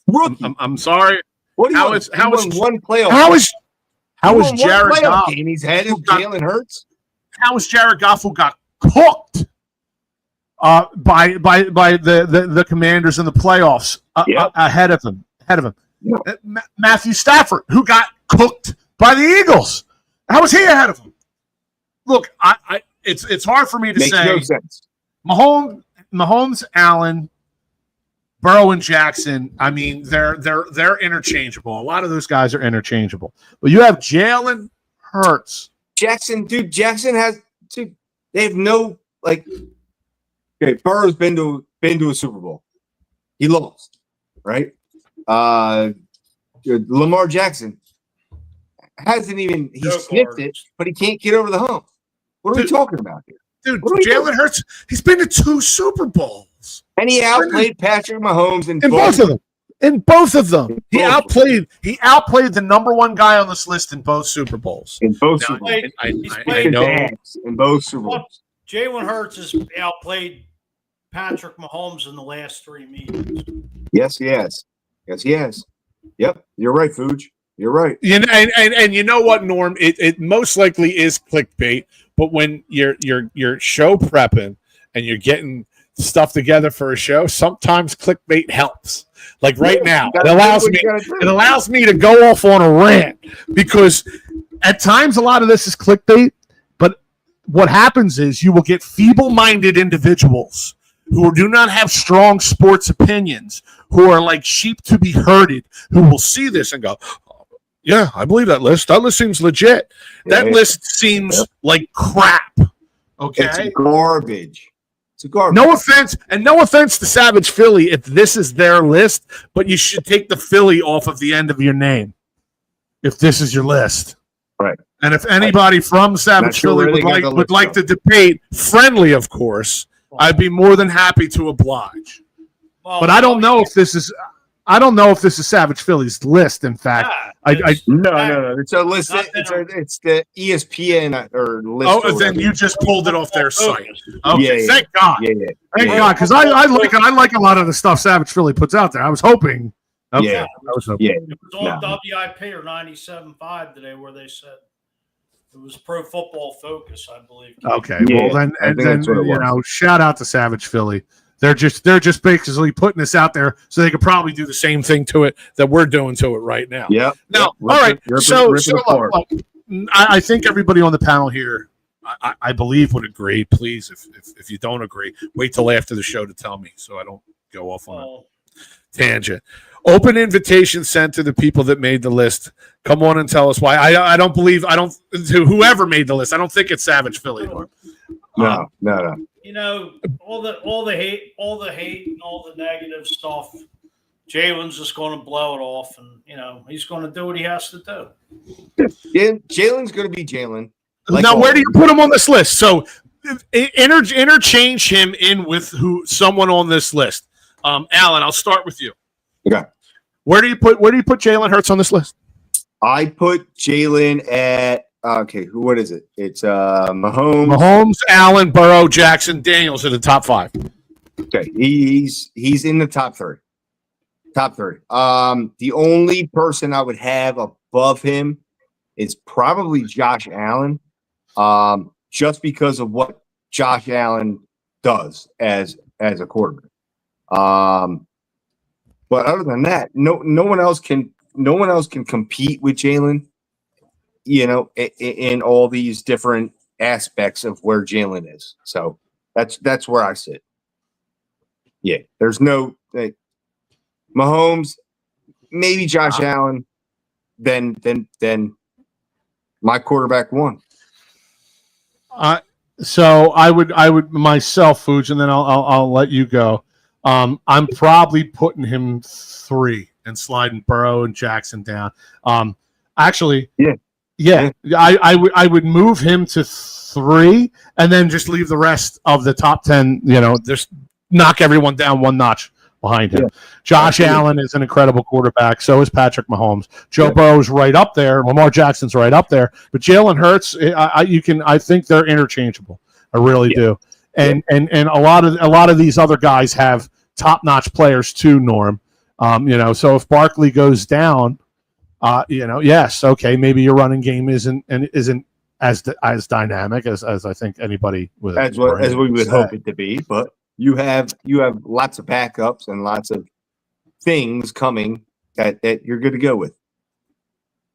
Rookie. I'm sorry. What do you How want? is how He is won one playoff? how is Jared Goff? Game. He's ahead of Jalen Hurts. How is Jared Goff who got cooked by the Commanders in the playoffs ahead of him? Yep. Matthew Stafford, who got cooked by the Eagles. How was he ahead of him? Look, it's hard for me to Makes say. no sense. Mahomes, Allen, Burrow, and Jackson. I mean, they're interchangeable. A lot of those guys are interchangeable. But you have Jalen Hurts. Jackson has they have no okay, Burrow's been to a Super Bowl. He lost, right? Lamar Jackson hasn't even sniffed it, but he can't get over the hump. What are we talking about here? Dude, Jalen Hurts, he's been to 2 Super Bowls. And he outplayed Patrick Mahomes in both of them. In both of them. He outplayed the number 1 guy on this list in both Super Bowls. In both Super Bowls. I know. In both Super Bowls. Jalen Hurts has outplayed Patrick Mahomes in the last 3 meetings. Yes, he has. Yep, you're right, Fuge. You're right. And you know what, Norm? It most likely is clickbait, but when you're show prepping and you're getting stuff together for a show, sometimes clickbait helps. Like right now, it allows me to go off on a rant because at times a lot of this is clickbait, but what happens is you will get feeble-minded individuals who do not have strong sports opinions, who are like sheep to be herded, who will see this and go, yeah, I believe that list. That list seems legit. That list seems like crap. Okay? It's garbage. No offense to Savage Philly if this is their list, but you should take the Philly off of the end of your name if this is your list. Right. And if anybody from Savage Philly would like to debate, friendly, of course, I'd be more than happy to oblige. Well, but I don't know if this is Savage Philly's list. In fact, no. It's a list. It's the ESPN or list. Oh, then you just pulled it off their site. Okay, yeah. Thank God. Yeah. Thank God, because I like a lot of the stuff Savage Philly puts out there. I was hoping. Okay. Yeah. It was on WIP or 97.5 today where they said it was Pro Football Focus, I believe. Okay. Well, then shout out to Savage Philly. They're just basically putting this out there so they could probably do the same thing to it that we're doing to it right now. Yeah. Now, all right. So look, I think everybody on the panel here, I believe, would agree. Please, if you don't agree, wait till after the show to tell me so I don't go off on a tangent. Open invitation sent to the people that made the list. Come on and tell us why. I don't believe to whoever made the list. I don't think it's Savage Philly. No. You know, all the hate and all the negative stuff Jalen's just going to blow it off, and he's going to do what he has to do. Jalen's going to be Jalen. Now, where do you put him on this list? So, interchange him in with someone on this list. Alan, I'll start with you. Okay. Where do you put Jalen Hurts on this list? I put Jalen at what is it? It's Mahomes, Allen, Burrow, Jackson, Daniels are the top 5. Okay, he's in the top 3. Top 3. The only person I would have above him is probably Josh Allen, just because of what Josh Allen does as a quarterback. But other than that, no one else can compete with Jalen. In all these different aspects of where Jalen is. So that's where I sit. Yeah, there's no Mahomes, maybe Josh Allen, then my quarterback 1. So I would myself, Fuji, and then I'll let you go. I'm probably putting him 3 and sliding Burrow and Jackson down. Actually, yeah. I would move him to 3 and then just leave the rest of the top 10. Just knock everyone down one notch behind him. Yeah. Josh Allen is an incredible quarterback. So is Patrick Mahomes. Joe Burrow's right up there. Lamar Jackson's right up there. But Jalen Hurts, I think they're interchangeable. I really do. And a lot of these other guys have top-notch players too, Norm. So if Barkley goes down, yes, okay, maybe your running game isn't as dynamic as I think anybody would as we would hope it to be, but you have lots of backups and lots of things coming that you're good to go with.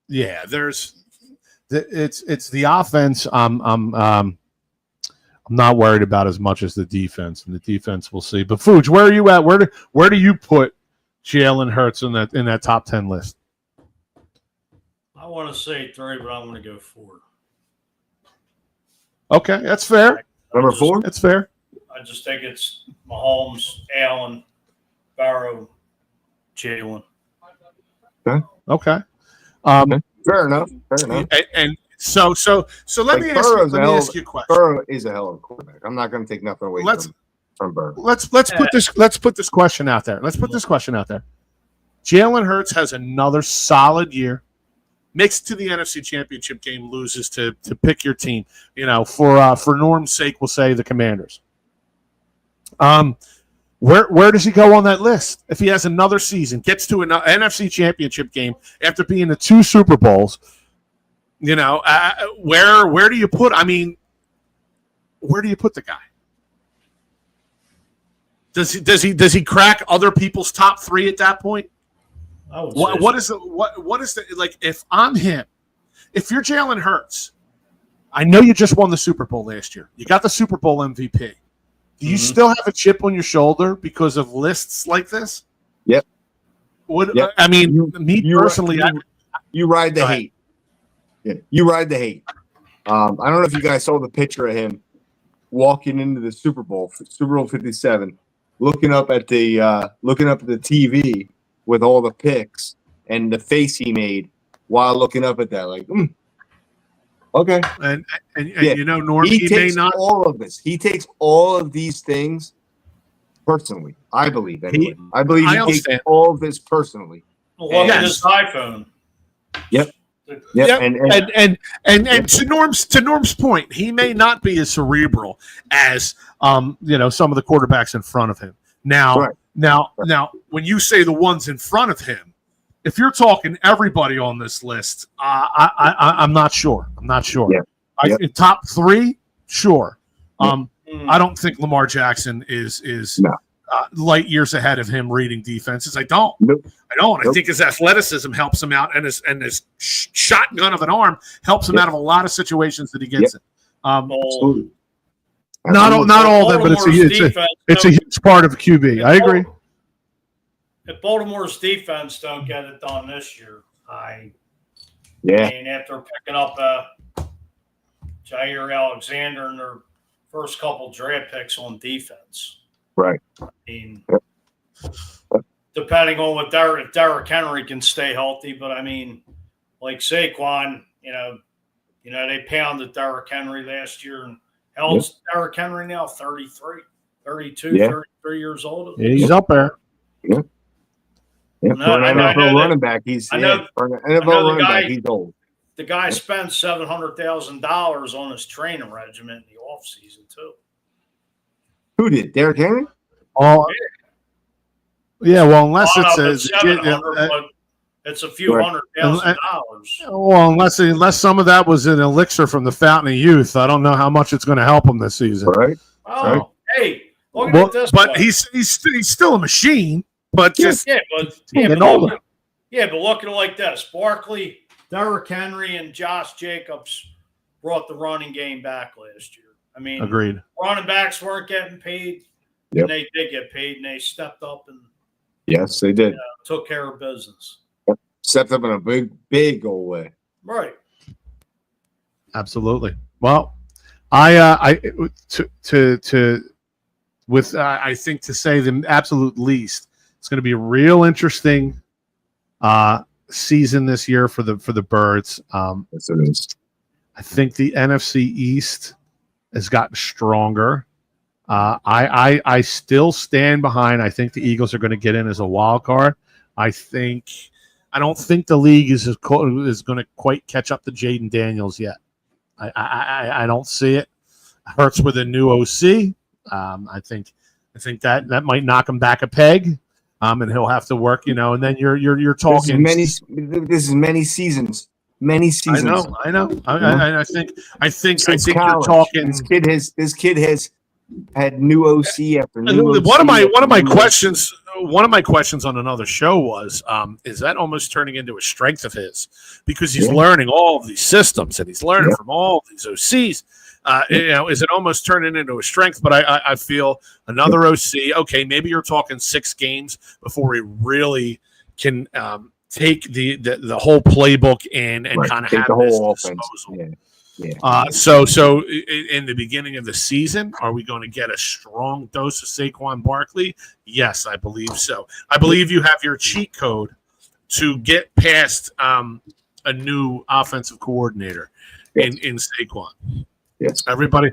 Yeah, it's the offense. I'm not worried about as much as the defense, and the defense we'll see. But Fuji, where are you at? Where do you put Jalen Hurts in that top 10 list? I want to say 3, but I'm going to go 4. Okay, that's fair. Number 4? That's fair. I just think it's Mahomes, Allen, Burrow, Jalen. Okay. Fair enough. And so let me ask you a question. Burrow is a hell of a quarterback. I'm not going to take nothing away from Burrow. Let's put this question out there. Jalen Hurts has another solid year. Makes it to the NFC Championship game, loses to pick your team. For Norm's sake, we'll say the Commanders. Where does he go on that list? If he has another season, gets to an NFC Championship game after being to 2 Super Bowls, where do you put? I mean, where do you put the guy? Does he crack other people's top 3 at that point? What is the like? If I'm him, if you're Jalen Hurts, I know you just won the Super Bowl last year. You got the Super Bowl MVP. Do you still have a chip on your shoulder because of lists like this? Yep. I mean, personally, you ride the hate. Yeah, you ride the hate. I don't know if you guys saw the picture of him walking into the Super Bowl 57, looking up at the TV with all the picks and the face he made while looking up at that, like, okay. And Norm, he takes all of this. He takes all of these things personally. I believe anyway. He takes all of this personally. Look at his iPhone. Yep. And to Norm's point, he may not be as cerebral as some of the quarterbacks in front of him. Now, when you say the ones in front of him, if you're talking everybody on this list, I'm not sure. Yeah. Top 3, sure. I don't think Lamar Jackson is light years ahead of him reading defenses. I don't. Nope. I think his athleticism helps him out, and his shotgun of an arm helps him out of a lot of situations that he gets in. Absolutely. Not all of them, but it's a huge part of QB. I agree. If Baltimore's defense don't get it done this year, I mean, after picking up Jair Alexander in their first couple draft picks on defense. Right. I mean, depending on what Derrick Henry can stay healthy. But I mean, like Saquon, they pounded Derrick Henry last year. And how old's Derrick Henry now? 33, 32, 33 years old. Yeah, he's up there. Yeah. Yeah, No, for an I know NFL that- running back, he's I know- for an I know NFL the running guy- back, he's old. The guy spent $700,000 on his training regimen in the offseason, too. Who did? Derrick Henry? Oh, yeah. Well, unless Not up at it's 700, but it's a few Right. $100,000. well, unless some of that was an elixir from the Fountain of Youth, I don't know how much it's going to help him this season. Right. Oh, Right. hey, look at Well, it this but way. he's still a machine, but just Yeah, but getting look older. at it like this. Barkley, Derrick Henry, and Josh Jacobs brought the running game back last year. I mean, Agreed. running backs weren't getting paid, Yep. and they did get paid, and they stepped up and Yes, they did. took care of business. Stepped up in a big old way. Right. Absolutely. Well, I think to say the absolute least, it's going to be a real interesting season this year for the Birds. Yes, it is. I think the NFC East has gotten stronger. I still stand behind. I think the Eagles are going to get in as a wild card. I don't think the league is going to quite catch up to Jaden Daniels yet. I don't see it. Hurts with a new OC. I think that might knock him back a peg. And he'll have to work, and then you're talking This is many seasons. Many seasons. I know. I think Since you're college. talking. This kid has had new OC after new OC. One of my questions on another show was, is that almost turning into a strength of his because he's learning all of these systems and he's learning from all of these OCs. Is it almost turning into a strength? But I feel another OC. Okay, maybe you're talking 6 games before we really can take the whole playbook in and kind of have the whole this offense. disposal. Yeah. So in the beginning of the season, are we going to get a strong dose of Saquon Barkley? Yes, I believe so. I believe you have your cheat code to get past a new offensive coordinator in Saquon. Yes. Everybody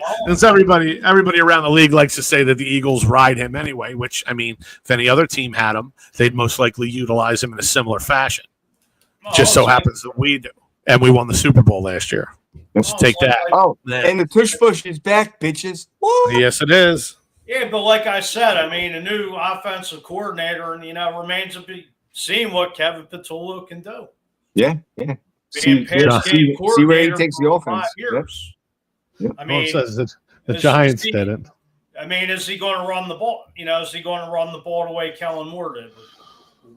around the league likes to say that the Eagles ride him anyway, which, I mean, if any other team had him, they'd most likely utilize him in a similar fashion. Just so happens that we do. And we won the Super Bowl last year. Let's take that. Oh, and the tush push is back, bitches. Woo! Yes, it is. Yeah, but like I said, I mean, a new offensive coordinator, and remains to be seen what Kevin Patullo can do. Yeah. Being past game see where he coordinator takes the for offense. 5 years. Yep. I Well, mean, it says that the is Giants Steve- did it. I mean, is he going to run the ball? Is he going to run the ball the way Kellen Moore did with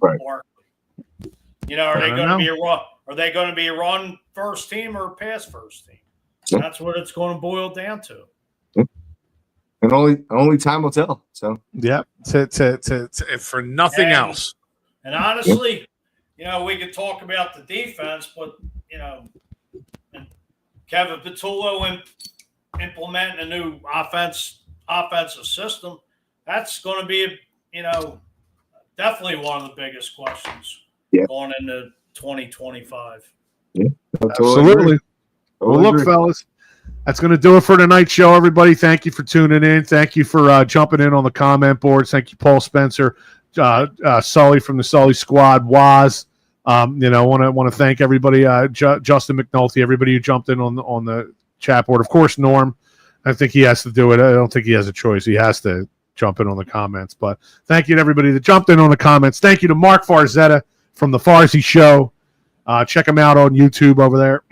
Right. Barkley? Are they don't going know. to be a run? Are they going to be a run first team or a pass first team? Yeah. That's what it's going to boil down to. And only time will tell. So Yep. To for nothing And- else. And honestly, we could talk about the defense, but and Kevin Patullo implementing a new offensive system, that's going to be definitely one of the biggest questions going into 2025. Absolutely. Well, look, fellas, that's going to do it for tonight's show, everybody. Thank you for tuning in. Thank you for jumping in on the comment boards. Thank you, Paul Spencer, Sully from the Sully Squad, Waz. Want to thank everybody, Justin McNulty, everybody who jumped in on the chat board. Of course, Norm. I think he has to do it. I don't think he has a choice. He has to jump in on the comments. But thank you to everybody that jumped in on the comments. Thank you to Marc Farzetta from the Farzy Show. Check him out on YouTube over there.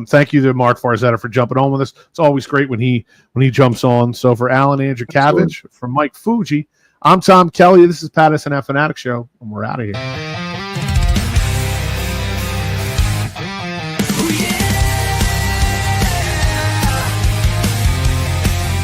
Thank you to Marc Farzetta for jumping on with us. It's always great when he jumps on. So for Alan Andrew Cabbage, for Mike Fuji, I'm Tom Kelly. This is Pattison Ave Phanatics Show, and we're out of here. Ooh, yeah.